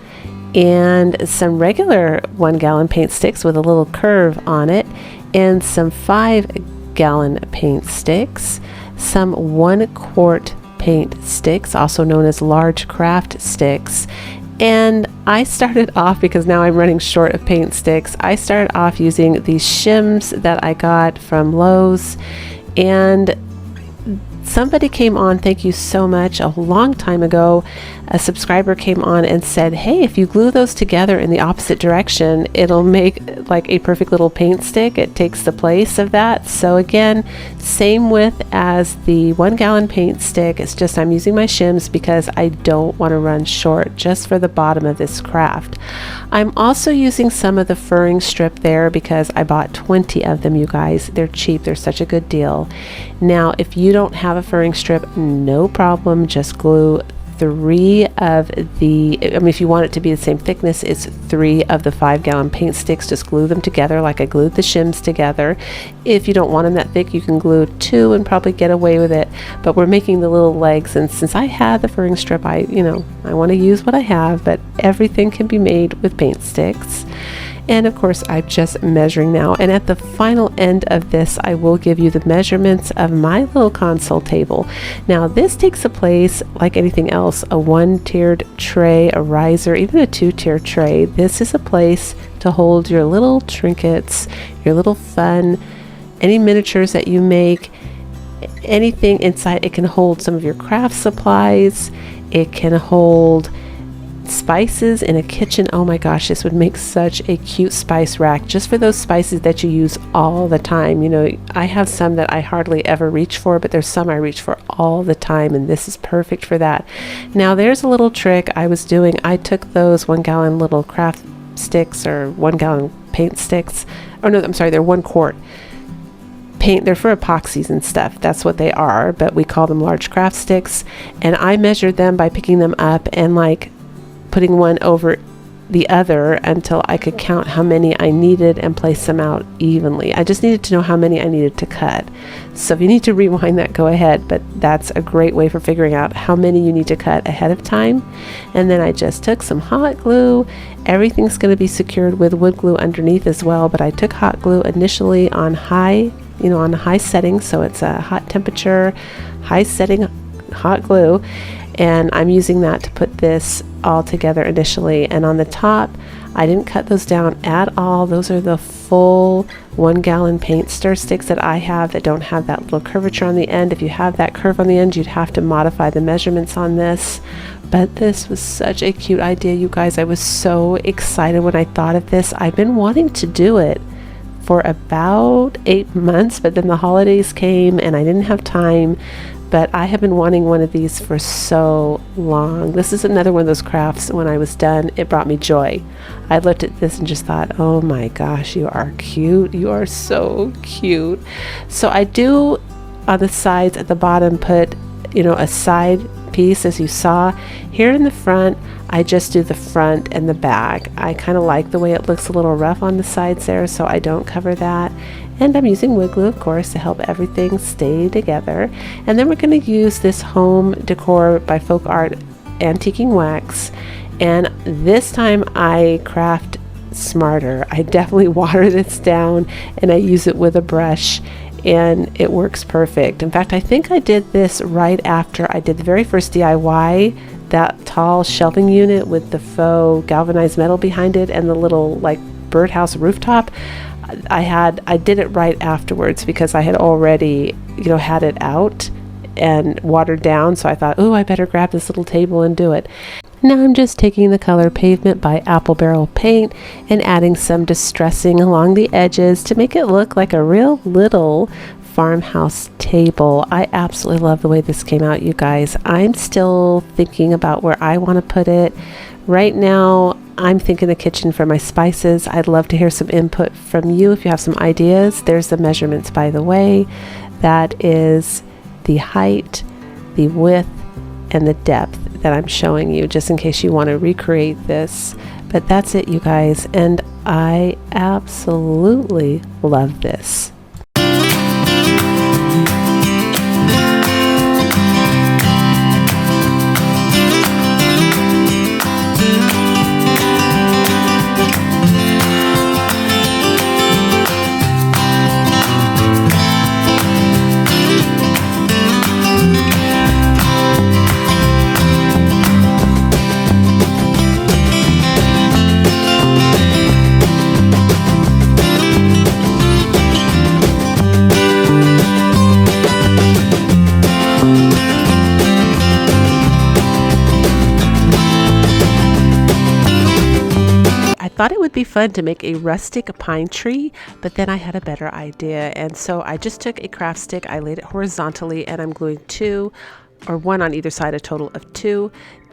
and some regular 1 gallon paint sticks with a little curve on it, and some 5 gallon paint sticks, some 1 quart paint sticks, also known as large craft sticks. And I started off, because now I'm running short of paint sticks, I started off using these shims that I got from Lowe's, and somebody came on, thank you so much, a long time ago. A subscriber came on and said, hey, if you glue those together in the opposite direction, it'll make like a perfect little paint stick. It takes the place of that. So again, same width as the 1 gallon paint stick. It's just I'm using my shims because I don't want to run short just for the bottom of this craft. I'm also using some of the furring strip there because I bought 20 of them, you guys. They're cheap. They're such a good deal. Now, if you don't have a furring strip, no problem. Just glue 3 of the, if you want it to be the same thickness, it's 3 of the 5 gallon paint sticks. Just glue them together like I glued the shims together. If you don't want them that thick, you can glue 2 and probably get away with it. But we're making the little legs, and since I had the furring strip, I want to use what I have, but everything can be made with paint sticks. And of course, I'm just measuring now. And at the final end of this, I will give you the measurements of my little console table. Now, this takes a place, like anything else, a 1-tiered tray, a riser, even a 2-tier tray. This is a place to hold your little trinkets, your little fun, any miniatures that you make, anything inside. It can hold some of your craft supplies. It can hold spices in a kitchen, oh my gosh, this would make such a cute spice rack just for those spices that you use all the time. You know, I have some that I hardly ever reach for, but there's some I reach for all the time, and this is perfect for that. Now there's a little trick I was doing. I took those 1 gallon little craft sticks, or 1 gallon paint sticks, oh no, I'm sorry, they're 1 quart paint. They're for epoxies and stuff, that's what they are, but we call them large craft sticks. And I measured them by picking them up and like putting one over the other until I could count how many I needed and place them out evenly. I just needed to know how many I needed to cut. So if you need to rewind that, go ahead, but that's a great way for figuring out how many you need to cut ahead of time. And then I just took some hot glue. Everything's going to be secured with wood glue underneath as well, but I took hot glue initially on high, you know, on a high setting, so it's a hot temperature, high setting hot glue, and I'm using that to put this all together initially. And on the top, I didn't cut those down at all. Those are the full 1 gallon paint stir sticks that I have that don't have that little curvature on the end. If you have that curve on the end, you'd have to modify the measurements on this. But this was such a cute idea, you guys. I was so excited when I thought of this. I've been wanting to do it for about 8 months, but then the holidays came and I didn't have time. But I have been wanting one of these for so long. This is another one of those crafts. When I was done, it brought me joy. I looked at this and just thought, oh my gosh, you are cute. You are so cute. So I do on the sides at the bottom put, you know, a side piece, as you saw. Here in the front, I just do the front and the back. I kind of like the way it looks a little rough on the sides there, so I don't cover that. And I'm using wood glue, of course, to help everything stay together. And then we're going to use this Home Decor by Folk Art antiquing wax. And this time I craft smarter. I definitely water this down and I use it with a brush, and it works perfect. In fact, I think I did this right after I did the very first DIY, that tall shelving unit with the faux galvanized metal behind it and the little like birdhouse rooftop. I did it right afterwards because I had already, you know, had it out and watered down. So I thought, oh, I better grab this little table and do it. Now I'm just taking the color Pavement by Apple Barrel Paint and adding some distressing along the edges to make it look like a real little farmhouse table. I absolutely love the way this came out, you guys. I'm still thinking about where I want to put it. Right now, I'm thinking the kitchen for my spices. I'd love to hear some input from you if you have some ideas. There's the measurements, by the way. That is the height, the width, and the depth that I'm showing you, just in case you want to recreate this. But that's it, you guys, and I absolutely love this. Thought it would be fun to make a rustic pine tree, but then I had a better idea, and so I just took a craft stick, I laid it horizontally, and I'm gluing 2 or 1 on either side, a total of 2,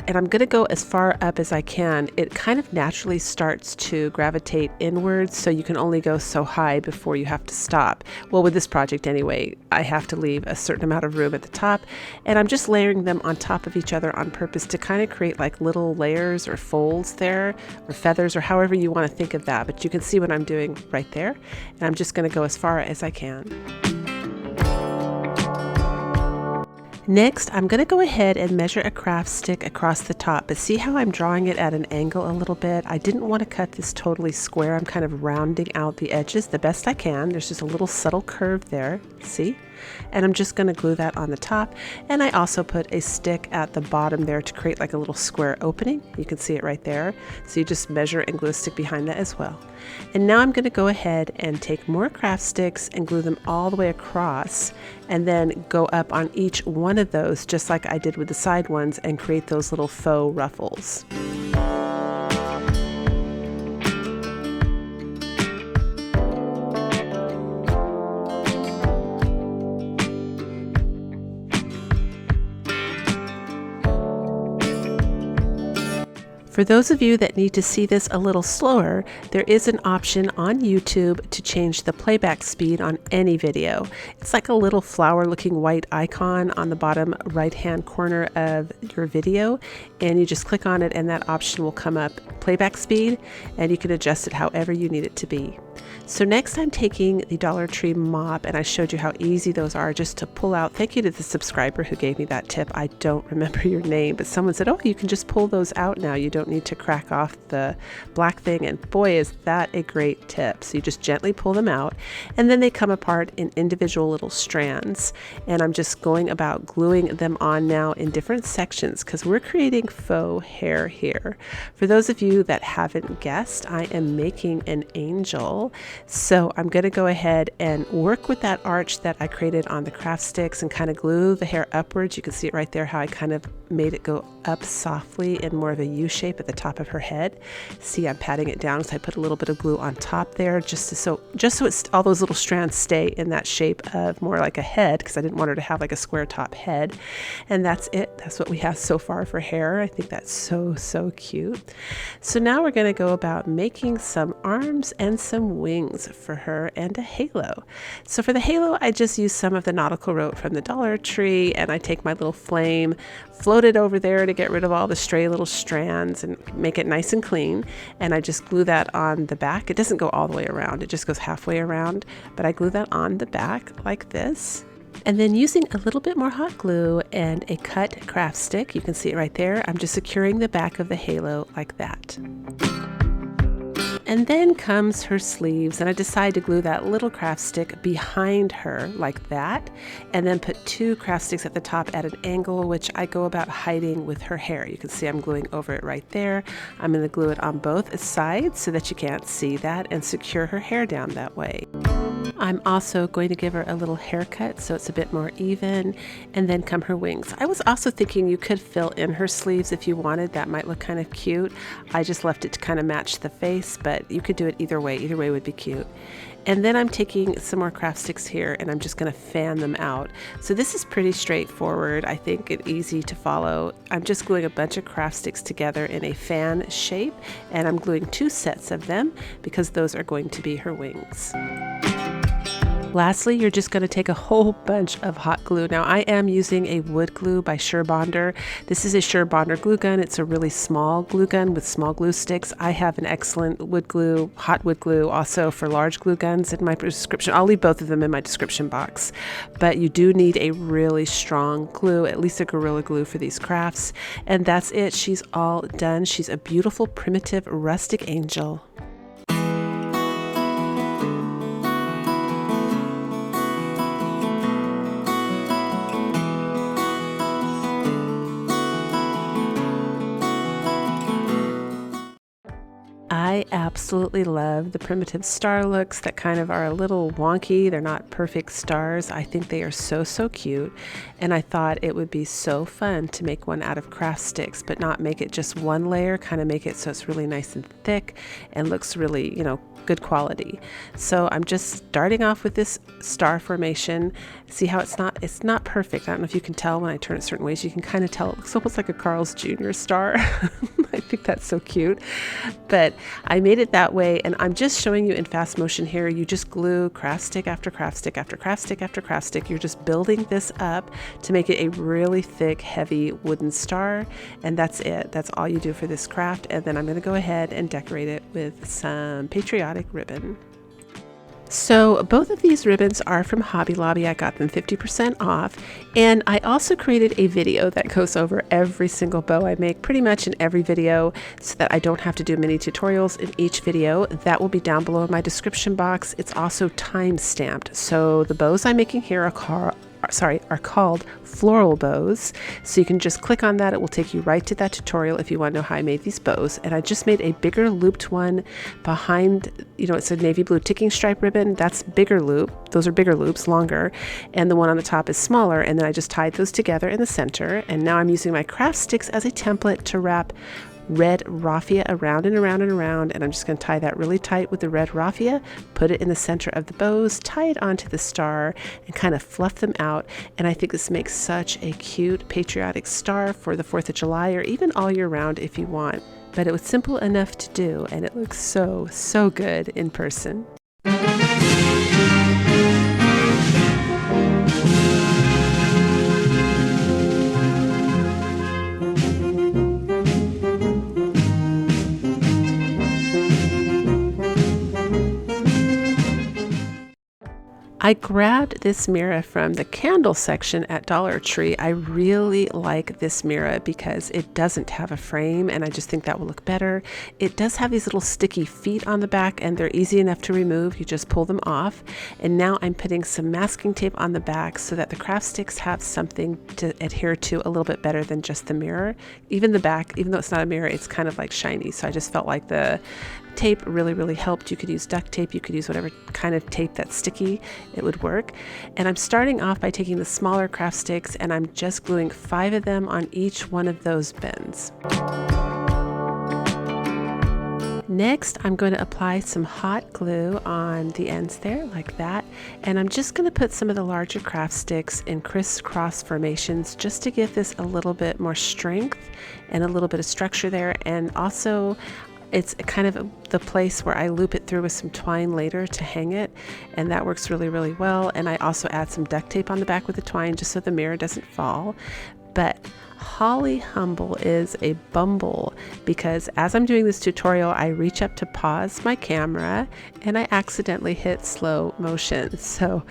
and I'm gonna go as far up as I can. It kind of naturally starts to gravitate inwards, so you can only go so high before you have to stop. Well, with this project anyway, I have to leave a certain amount of room at the top, and I'm just layering them on top of each other on purpose to kind of create like little layers or folds there, or feathers, or however you want to think of that, but you can see what I'm doing right there, and I'm just going to go as far as I can. Next, I'm going to go ahead and measure a craft stick across the top, but see how I'm drawing it at an angle a little bit? I didn't want to cut this totally square. I'm kind of rounding out the edges the best I can. There's just a little subtle curve there, see? And I'm just going to glue that on the top, and I also put a stick at the bottom there to create like a little square opening. You can see it right there. So you just measure and glue a stick behind that as well. And now I'm going to go ahead and take more craft sticks and glue them all the way across, and then go up on each one of those just like I did with the side ones and create those little faux ruffles. For those of you that need to see this a little slower, there is an option on YouTube to change the playback speed on any video. It's like a little flower looking white icon on the bottom right hand corner of your video, and you just click on it and that option will come up, playback speed, and you can adjust it however you need it to be. So next I'm taking the Dollar Tree mop, and I showed you how easy those are just to pull out. Thank you to the subscriber who gave me that tip. I don't remember your name, but someone said, oh, you can just pull those out now. You don't need to crack off the black thing. And boy, is that a great tip. So you just gently pull them out, and then they come apart in individual little strands. And I'm just going about gluing them on now in different sections because we're creating faux hair here. For those of you that haven't guessed, I am making an angel. So I'm going to go ahead and work with that arch that I created on the craft sticks and kind of glue the hair upwards. You can see it right there how I kind of made it go up softly in more of a U shape at the top of her head. See, I'm patting it down, so I put a little bit of glue on top there just so it's all those little strands stay in that shape of more like a head, because I didn't want her to have like a square top head. And that's it. That's what we have so far for hair. I think that's so cute. So now we're going to go about making some arms and some wings for her and a halo. So for the halo, I just use some of the nautical rope from the Dollar Tree, and I take my little flame, float it over there to get rid of all the stray little strands and make it nice and clean. And I just glue that on the back. It doesn't go all the way around, it just goes halfway around, but I glue that on the back like this. And then using a little bit more hot glue and a cut craft stick, you can see it right there, I'm just securing the back of the halo like that. And then comes her sleeves, and I decide to glue that little craft stick behind her like that, and then put two craft sticks at the top at an angle, which I go about hiding with her hair. You can see I'm gluing over it right there. I'm going to glue it on both sides so that you can't see that, and secure her hair down that way. I'm also going to give her a little haircut so it's a bit more even, and then come her wings. I was also thinking you could fill in her sleeves if you wanted. That might look kind of cute. I just left it to kind of match the face, but you could do it either way. Either way would be cute. And then I'm taking some more craft sticks here, and I'm just going to fan them out. So this is pretty straightforward, I think, and easy to follow. I'm just gluing a bunch of craft sticks together in a fan shape, and I'm gluing 2 sets of them because those are going to be her wings. Lastly, you're just going to take a whole bunch of hot glue. Now, I am using a wood glue by Bonder. This is a Bonder glue gun. It's a really small glue gun with small glue sticks. I have an excellent wood glue, hot wood glue, also for large glue guns in my description. I'll leave both of them in my description box. But you do need a really strong glue, at least a Gorilla Glue for these crafts. And that's it. She's all done. She's a beautiful, primitive, rustic angel. I absolutely love the primitive star looks that kind of are a little wonky. They're not perfect stars. I think they are so cute, and I thought it would be so fun to make one out of craft sticks, but not make it just one layer, kind of make it so it's really nice and thick and looks really, good quality. So I'm just starting off with this star formation. See how it's not perfect. I don't know if you can tell when I turn it certain ways. You can kind of tell it looks almost like a Carl's Jr. star. I think that's so cute. But I made it that way, and I'm just showing you in fast motion here. You just glue craft stick after craft stick after craft stick after craft stick. You're just building this up to make it a really thick, heavy wooden star, and that's it. That's all you do for this craft. And then I'm going to go ahead and decorate it with some Patriotic ribbon. So both of these ribbons are from Hobby Lobby. I got them 50% off, and I also created a video that goes over every single bow I make pretty much in every video so that I don't have to do mini tutorials in each video. That will be down below in my description box. It's also time stamped, so the bows I'm making here are called floral bows. So you can just click on that. It will take you right to that tutorial if you want to know how I made these bows. And I just made a bigger looped one behind, it's a navy blue ticking stripe ribbon. That's bigger loop. Those are bigger loops, longer. And the one on the top is smaller. And then I just tied those together in the center. And now I'm using my craft sticks as a template to wrap red raffia around and around and around, and I'm just going to tie that really tight with the red raffia, put it in the center of the bows, tie it onto the star, and kind of fluff them out. And I think this makes such a cute patriotic star for the 4th of July, or even all year round if you want. but it was simple enough to do, and it looks so, so good in person. I grabbed this mirror from the candle section at Dollar Tree. I really like this mirror because it doesn't have a frame, and I just think that will look better. It does have these little sticky feet on the back, and they're easy enough to remove. You just pull them off. And now I'm putting some masking tape on the back so that the craft sticks have something to adhere to a little bit better than just the mirror. Even the back, even though it's not a mirror, it's kind of like shiny. So I just felt like the tape really helped. You could use duct tape, you could use whatever kind of tape that's sticky, it would work. And I'm starting off by taking the smaller craft sticks, and I'm just gluing 5 of them on each one of those bends. Next, I'm going to apply some hot glue on the ends there, like that. And I'm just going to put some of the larger craft sticks in crisscross formations just to give this a little bit more strength and a little bit of structure there. And also, it's kind of the place where I loop it through with some twine later to hang it, and that works really well. And I also add some duct tape on the back with the twine just so the mirror doesn't fall. But Holly Humble is a bumble because as I'm doing this tutorial, I reach up to pause my camera and I accidentally hit slow motion. So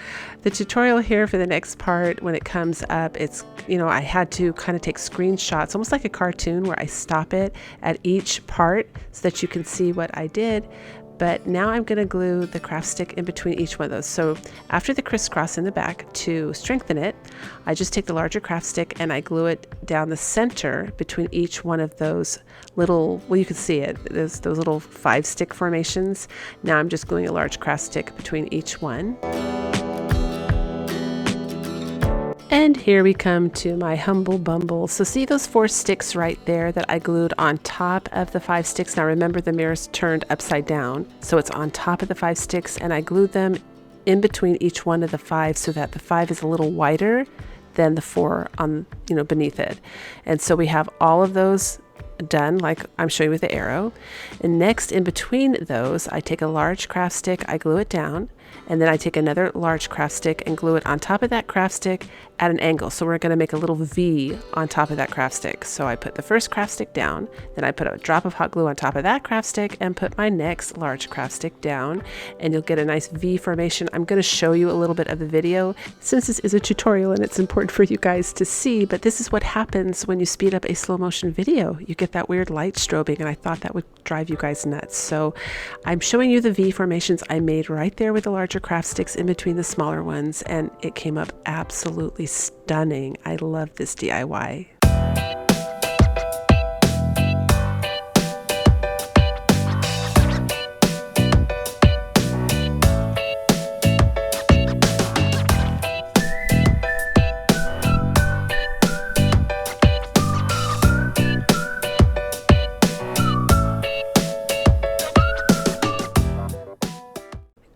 the tutorial here for the next part, when it comes up, it's, I had to kind of take screenshots, almost like a cartoon, where I stop it at each part so that you can see what I did. But now I'm going to glue the craft stick in between each one of those. So after the crisscross in the back, to strengthen it, I just take the larger craft stick and I glue it down the center between each one of those little, well, you can see it, those little 5-stick formations. Now I'm just gluing a large craft stick between each one. And here we come to my humble bumble. So see those 4 sticks right there that I glued on top of the 5 sticks? Now remember, the mirror's turned upside down, so it's on top of the 5 sticks, and I glued them in between each one of the 5 so that the 5 is a little wider than the 4 on, beneath it. And so we have all of those done, like I'm showing you with the arrow. And next, in between those, I take a large craft stick, I glue it down, and then I take another large craft stick and glue it on top of that craft stick at an angle. So we're going to make a little V on top of that craft stick. So I put the first craft stick down, then I put a drop of hot glue on top of that craft stick and put my next large craft stick down, and you'll get a nice V formation. I'm going to show you a little bit of the video since this is a tutorial and it's important for you guys to see, but this is what happens when you speed up a slow motion video. You get that weird light strobing, and I thought that would drive you guys nuts. So I'm showing you the V formations I made right there with the larger craft sticks in between the smaller ones, and it came up absolutely stunning. I love this DIY.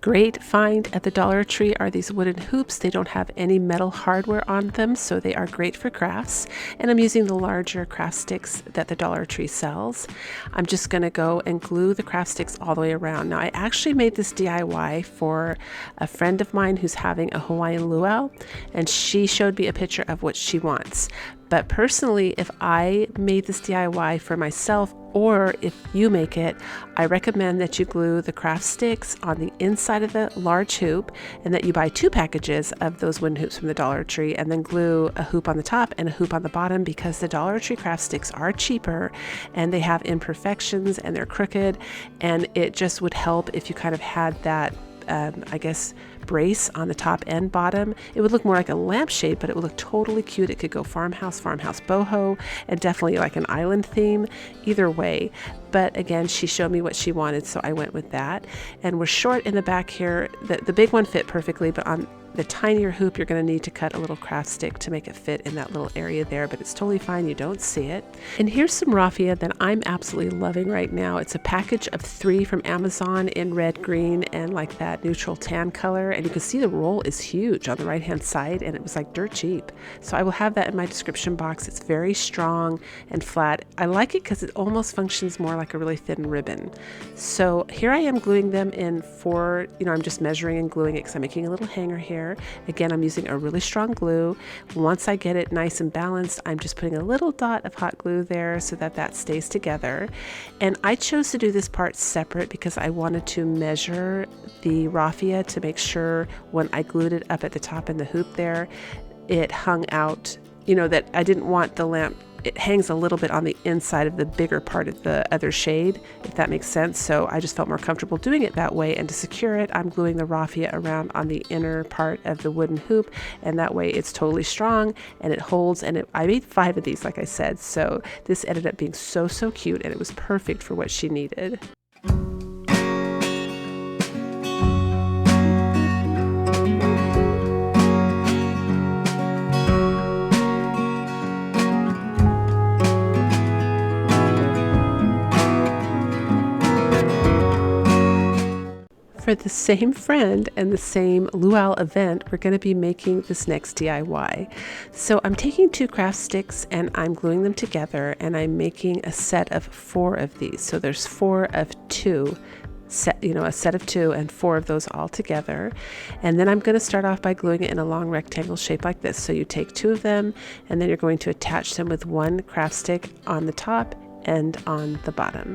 Great find at the Dollar Tree are these wooden hoops. They don't have any metal hardware on them, so they are great for crafts. And I'm using the larger craft sticks that the Dollar Tree sells. I'm just going to go and glue the craft sticks all the way around. Now, I actually made this DIY for a friend of mine who's having a Hawaiian luau, and she showed me a picture of what she wants. But personally, if I made this DIY for myself, or if you make it, I recommend that you glue the craft sticks on the inside of the large hoop, and that you buy 2 packages of those wooden hoops from the Dollar Tree, and then glue a hoop on the top and a hoop on the bottom, because the Dollar Tree craft sticks are cheaper and they have imperfections and they're crooked, and it just would help if you kind of had that brace on the top and bottom. It would look more like a lampshade, but it would look totally cute. It could go farmhouse, boho, and definitely like an island theme, either way. But again, she showed me what she wanted, so I went with that. And we're short in the back here. The big one fit perfectly, but on the tinier hoop, you're going to need to cut a little craft stick to make it fit in that little area there, but it's totally fine. You don't see it. And here's some raffia that I'm absolutely loving right now. It's a package of 3 from Amazon in red, green, and like that neutral tan color. And you can see the roll is huge on the right-hand side, and it was like dirt cheap. So I will have that in my description box. It's very strong and flat. I like it because it almost functions more like a really thin ribbon. So here I am gluing them in 4, I'm just measuring and gluing it because I'm making a little hanger here. Again, I'm using a really strong glue. Once I get it nice and balanced, I'm just putting a little dot of hot glue there so that that stays together. And I chose to do this part separate because I wanted to measure the raffia to make sure when I glued it up at the top in the hoop there, it hung out, that I didn't want the lamp. It hangs a little bit on the inside of the bigger part of the other shade, if that makes sense. So I just felt more comfortable doing it that way. And to secure it, I'm gluing the raffia around on the inner part of the wooden hoop. And that way it's totally strong and it holds. And I made 5 of these, like I said. So this ended up being so cute, and it was perfect for what she needed. For the same friend and the same luau event, we're going to be making this next DIY. So I'm taking 2 craft sticks and I'm gluing them together, and I'm making a set of 4 of these. So there's 4 of 2, a set of 2 and 4 of those all together. And then I'm going to start off by gluing it in a long rectangle shape like this. So you take 2 of them, and then you're going to attach them with 1 craft stick on the top and on the bottom.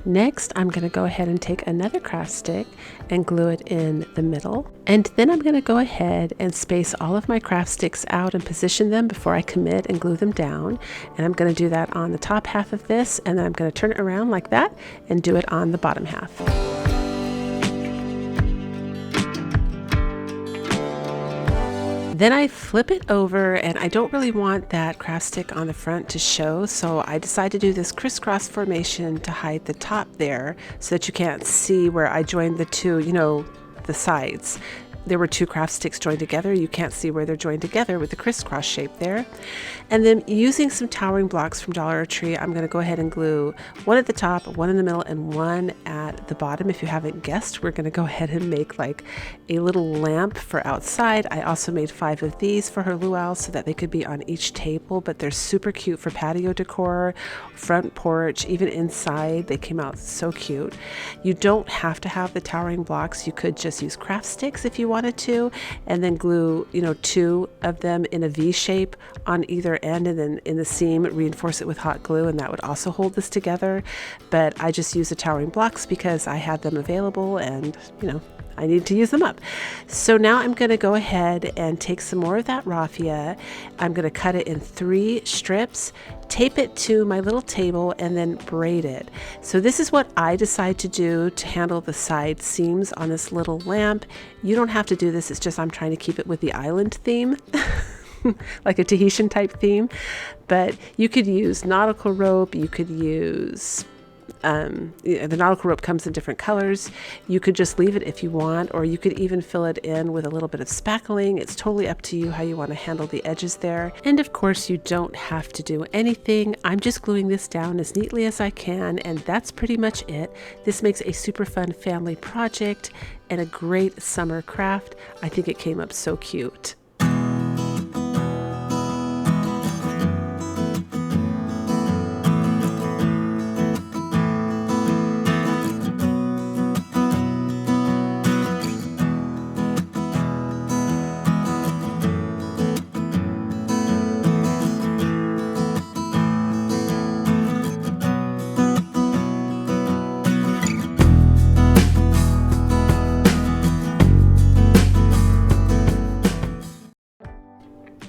Next, I'm going to go ahead and take another craft stick and glue it in the middle. And then I'm going to go ahead and space all of my craft sticks out and position them before I commit and glue them down. And I'm going to do that on the top half of this, and then I'm going to turn it around like that and do it on the bottom half. Then I flip it over, and I don't really want that craft stick on the front to show, so I decide to do this crisscross formation to hide the top there so that you can't see where I joined the 2, the sides. There were 2 craft sticks joined together. You can't see where they're joined together with the crisscross shape there. And then using some towering blocks from Dollar Tree, I'm going to go ahead and glue 1 at the top, 1 in the middle, and 1 at the bottom. If you haven't guessed, we're going to go ahead and make like a little lamp for outside. I also made 5 of these for her luau so that they could be on each table, but they're super cute for patio decor, front porch, even inside. They came out so cute. You don't have to have the towering blocks. You could just use craft sticks if you wanted to, and then glue 2 of them in a V shape on either end, and then in the seam reinforce it with hot glue, and that would also hold this together. But I just use the towering blocks because I had them available, and I need to use them up. So now I'm going to go ahead and take some more of that raffia. I'm going to cut it in 3 strips, tape it to my little table, and then braid it. So this is what I decide to do to handle the side seams on this little lamp. You don't have to do this. It's just I'm trying to keep it with the island theme. Like a Tahitian type theme. But you could use nautical rope. You could use the nautical rope comes in different colors. You could just leave it if you want, or you could even fill it in with a little bit of spackling. It's totally up to you how you want to handle the edges there. And of course, you don't have to do anything. I'm just gluing this down as neatly as I can, and that's pretty much it. This makes a super fun family project and a great summer craft. I think it came up so cute.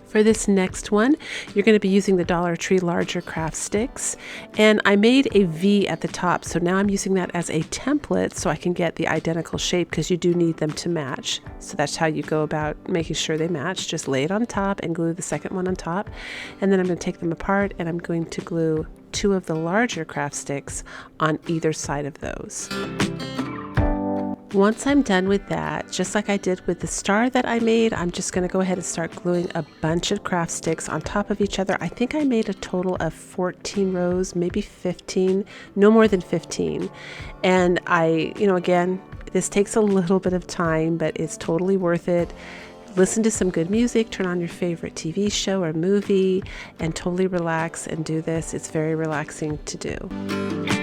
For this next one, you're going to be using the Dollar Tree larger craft sticks, and I made a V at the top, so now I'm using that as a template so I can get the identical shape, because you do need them to match. So that's how you go about making sure they match. Just lay it on top and glue the second one on top, and then I'm going to take them apart and I'm going to glue 2 of the larger craft sticks on either side of those. Once I'm done with that, just like I did with the star that I made, I'm just going to go ahead and start gluing a bunch of craft sticks on top of each other. I think I made a total of 14 rows, maybe 15, no more than 15. And again, this takes a little bit of time, but it's totally worth it. Listen to some good music, turn on your favorite TV show or movie, and totally relax and do this. It's very relaxing to do.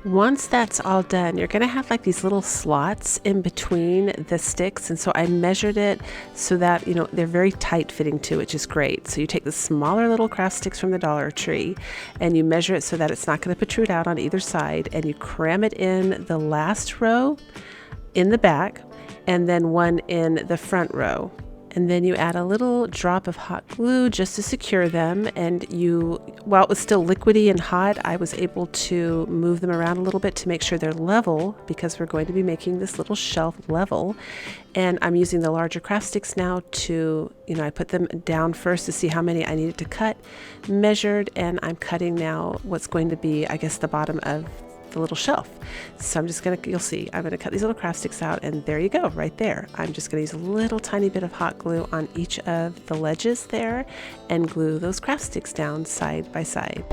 Once that's all done, you're going to have like these little slots in between the sticks, and so I measured it so that they're very tight fitting too, which is great. So you take the smaller little craft sticks from the Dollar Tree and you measure it so that it's not going to protrude out on either side, and you cram it in the last row in the back and then one in the front row. And then you add a little drop of hot glue just to secure them. And while it was still liquidy and hot, I was able to move them around a little bit to make sure they're level, because we're going to be making this little shelf level. And I'm using the larger craft sticks now to, I put them down first to see how many I needed to cut, measured, and I'm cutting now what's going to be, I guess, the bottom of the little shelf. So you'll see, I'm gonna cut these little craft sticks out, and there you go, right there. I'm just gonna use a little tiny bit of hot glue on each of the ledges there and glue those craft sticks down side by side.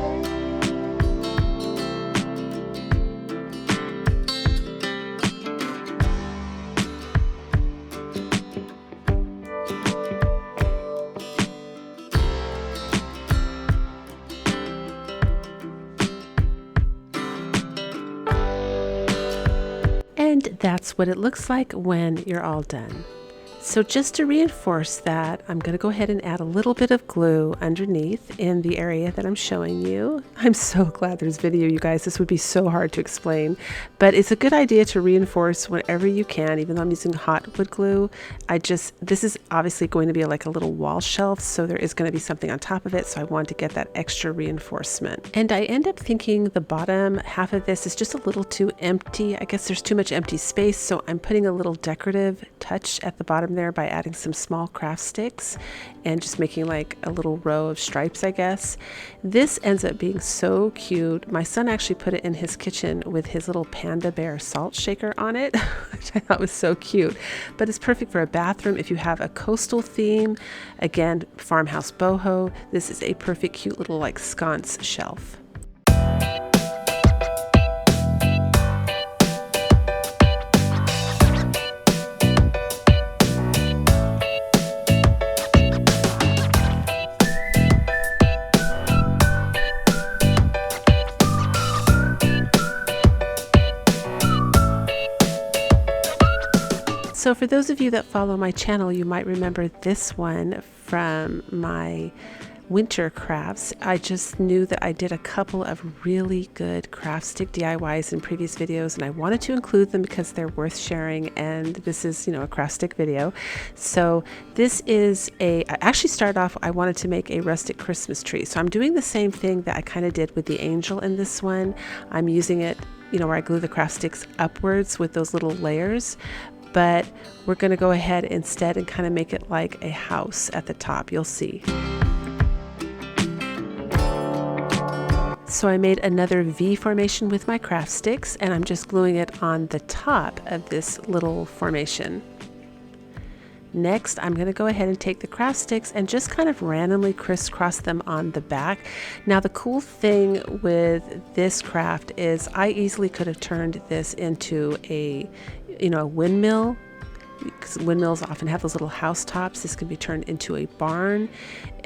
And that's what it looks like when you're all done. So just to reinforce that, I'm going to go ahead and add a little bit of glue underneath in the area that I'm showing you. I'm so glad there's video, you guys. This would be so hard to explain, but it's a good idea to reinforce whenever you can, even though I'm using hot wood glue. This is obviously going to be like a little wall shelf, so there is going to be something on top of it, so I want to get that extra reinforcement. And I end up thinking the bottom half of this is just a little too empty. I guess there's too much empty space, so I'm putting a little decorative touch at the bottom there by adding some small craft sticks and just making like a little row of stripes, I guess. This ends up being so cute. My son actually put it in his kitchen with his little panda bear salt shaker on it, which I thought was so cute. But it's perfect for a bathroom if you have a coastal theme. Again, Farmhouse Boho. This is a perfect cute little like sconce shelf. So for those of you that follow my channel, you might remember this one from my winter crafts. I just knew that I did a couple of really good craft stick DIYs in previous videos, and I wanted to include them because they're worth sharing, and this is, a craft stick video. So this is I actually started off, I wanted to make a rustic Christmas tree. So I'm doing the same thing that I kind of did with the angel in this one. I'm using it, where I glue the craft sticks upwards with those little layers. But we're going to go ahead instead and kind of make it like a house at the top. You'll see. So I made another V formation with my craft sticks, and I'm just gluing it on the top of this little formation. Next, I'm going to go ahead and take the craft sticks and just kind of randomly crisscross them on the back. Now, the cool thing with this craft is I easily could have turned this into a windmill, because windmills often have those little house tops. This can be turned into a barn.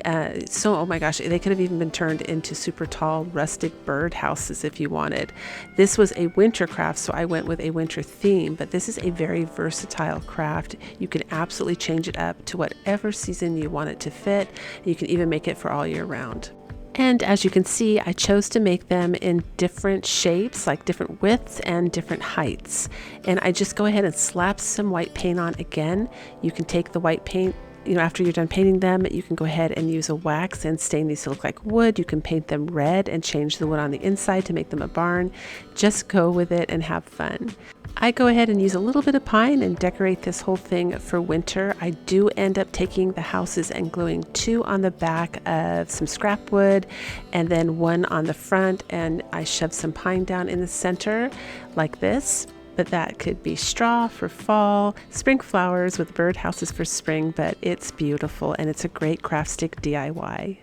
Oh my gosh, they could have even been turned into super tall rustic bird houses if you wanted. This was a winter craft, so I went with a winter theme, but this is a very versatile craft. You can absolutely change it up to whatever season you want it to fit. You can even make it for all year round. And as you can see, I chose to make them in different shapes, like different widths and different heights. And I just go ahead and slap some white paint on again. You can take the white paint after you're done painting them, you can go ahead and use a wax and stain these to look like wood. You can paint them red and change the wood on the inside to make them a barn. Just go with it and have fun. I go ahead and use a little bit of pine and decorate this whole thing for winter. I do end up taking the houses and gluing 2 on the back of some scrap wood and then 1 on the front, and I shove some pine down in the center like this. But that could be straw for fall, spring flowers with bird houses for spring, but it's beautiful and it's a great craft stick DIY.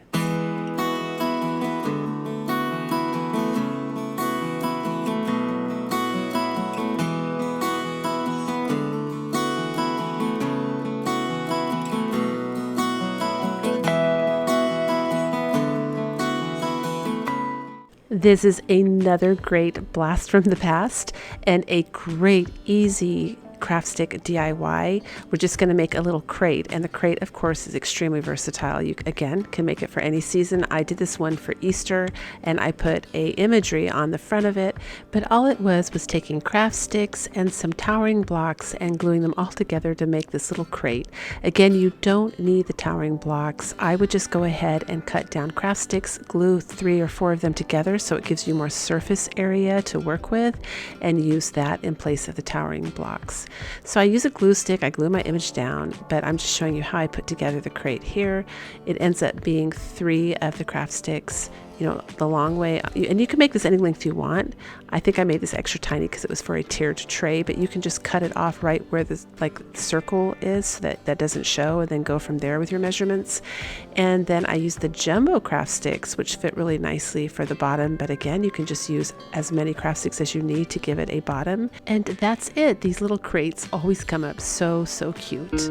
This is another great blast from the past and a great easy craft stick DIY. We're just going to make a little crate, and the crate of course is extremely versatile. You again can make it for any season. I did this one for Easter and I put a imagery on the front of it, but all it was taking craft sticks and some towering blocks and gluing them all together to make this little crate. Again, you don't need the towering blocks. I would just go ahead and cut down craft sticks, glue 3 or 4 of them together so it gives you more surface area to work with, and use that in place of the towering blocks. So I use a glue stick, I glue my image down, but I'm just showing you how I put together the crate here. It ends up being 3 of the craft sticks, the long way, and you can make this any length you want. I think I made this extra tiny because it was for a tiered tray, but you can just cut it off right where the circle is so that doesn't show, and then go from there with your measurements. And then I use the jumbo craft sticks, which fit really nicely for the bottom, but again, you can just use as many craft sticks as you need to give it a bottom. And that's it. These little crates always come up so cute.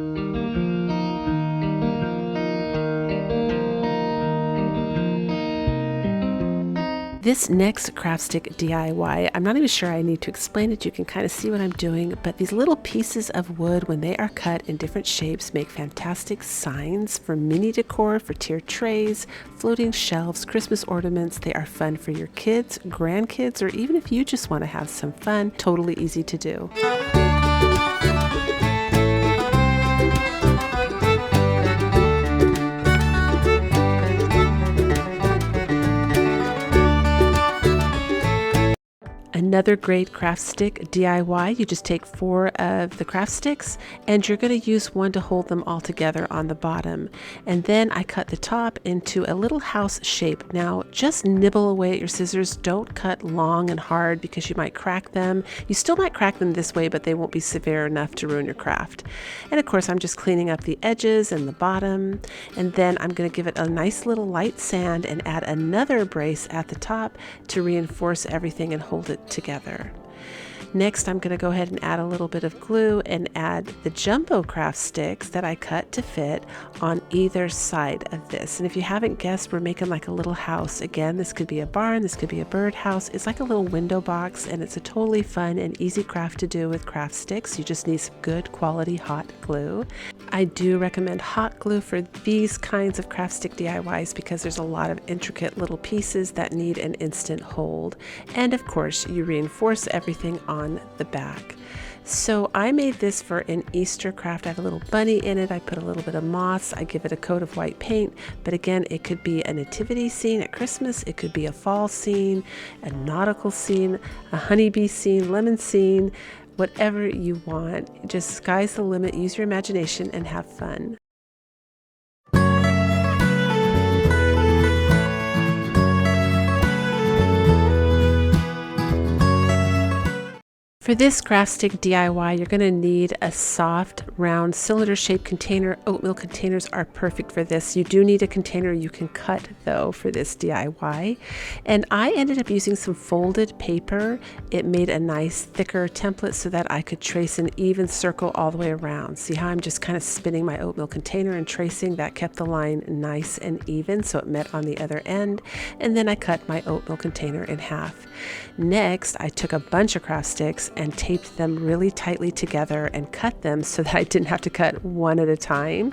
This next craft stick DIY, I'm not even sure I need to explain it. You can kind of see what I'm doing, but these little pieces of wood, when they are cut in different shapes, make fantastic signs for mini decor, for tiered trays, floating shelves, Christmas ornaments. They are fun for your kids, grandkids, or even if you just want to have some fun. Totally easy to do. Another great craft stick DIY, you just take 4 of the craft sticks and you're going to use 1 to hold them all together on the bottom. And then I cut the top into a little house shape. Now just nibble away at your scissors. Don't cut long and hard because you might crack them. You still might crack them this way, but they won't be severe enough to ruin your craft. And of course I'm just cleaning up the edges and the bottom. And then I'm going to give it a nice little light sand and add another brace at the top to reinforce everything and hold it together. Next, I'm going to go ahead and add a little bit of glue and add the jumbo craft sticks that I cut to fit on either side of this. And if you haven't guessed, we're making like a little house. Again, this could be a barn, this could be a bird house. It's like a little window box, and it's a totally fun and easy craft to do with craft sticks. You just need some good quality hot glue. I do recommend hot glue for these kinds of craft stick DIYs because there's a lot of intricate little pieces that need an instant hold. And of course, you reinforce everything on the back. So I made this for an Easter craft. I have a little bunny in it. I put a little bit of moss. I give it a coat of white paint. But again, it could be a nativity scene at Christmas. It could be a fall scene, a nautical scene, a honeybee scene, lemon scene, whatever you want. Just sky's the limit. Use your imagination and have fun. For this craft stick DIY, you're going to need a soft, round, cylinder-shaped container. Oatmeal containers are perfect for this. You do need a container you can cut, though, for this DIY. And I ended up using some folded paper. It made a nice, thicker template so that I could trace an even circle all the way around. See how I'm just kind of spinning my oatmeal container and tracing? That kept the line nice and even, so it met on the other end. And then I cut my oatmeal container in half. Next, I took a bunch of craft sticks and taped them really tightly together and cut them so that I didn't have to cut one at a time.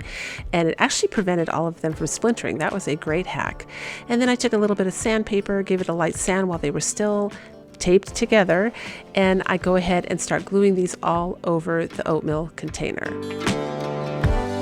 And it actually prevented all of them from splintering. That was a great hack. And then I took a little bit of sandpaper, gave it a light sand while they were still taped together, and I go ahead and start gluing these all over the oatmeal container.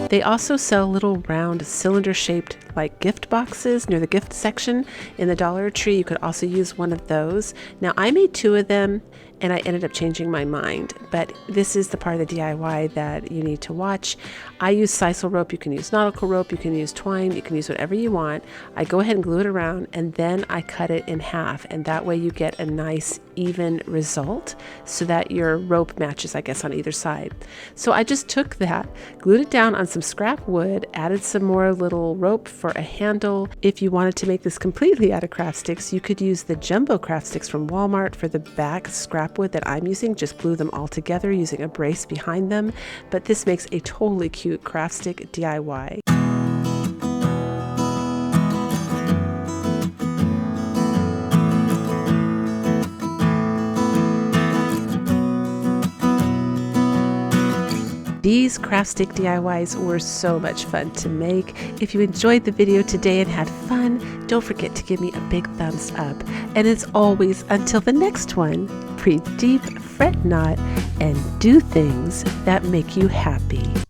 They also sell little round cylinder shaped like gift boxes near the gift section in the Dollar Tree. You could also use one of those. Now I made 2 of them and I ended up changing my mind, but this is the part of the DIY that you need to watch. I use sisal rope, you can use nautical rope, you can use twine, you can use whatever you want. I go ahead and glue it around and then I cut it in half, and that way you get a nice even result so that your rope matches, I guess, on either side. So I just took that, glued it down on some scrap wood, added some more little rope for a handle. If you wanted to make this completely out of craft sticks, you could use the jumbo craft sticks from Walmart for the back scrap wood that I'm using. Just glue them all together using a brace behind them, but this makes a totally cute craft stick DIY. These craft stick DIYs were so much fun to make. If you enjoyed the video today and had fun, don't forget to give me a big thumbs up. And as always, until the next one, breathe deep, fret not, and do things that make you happy.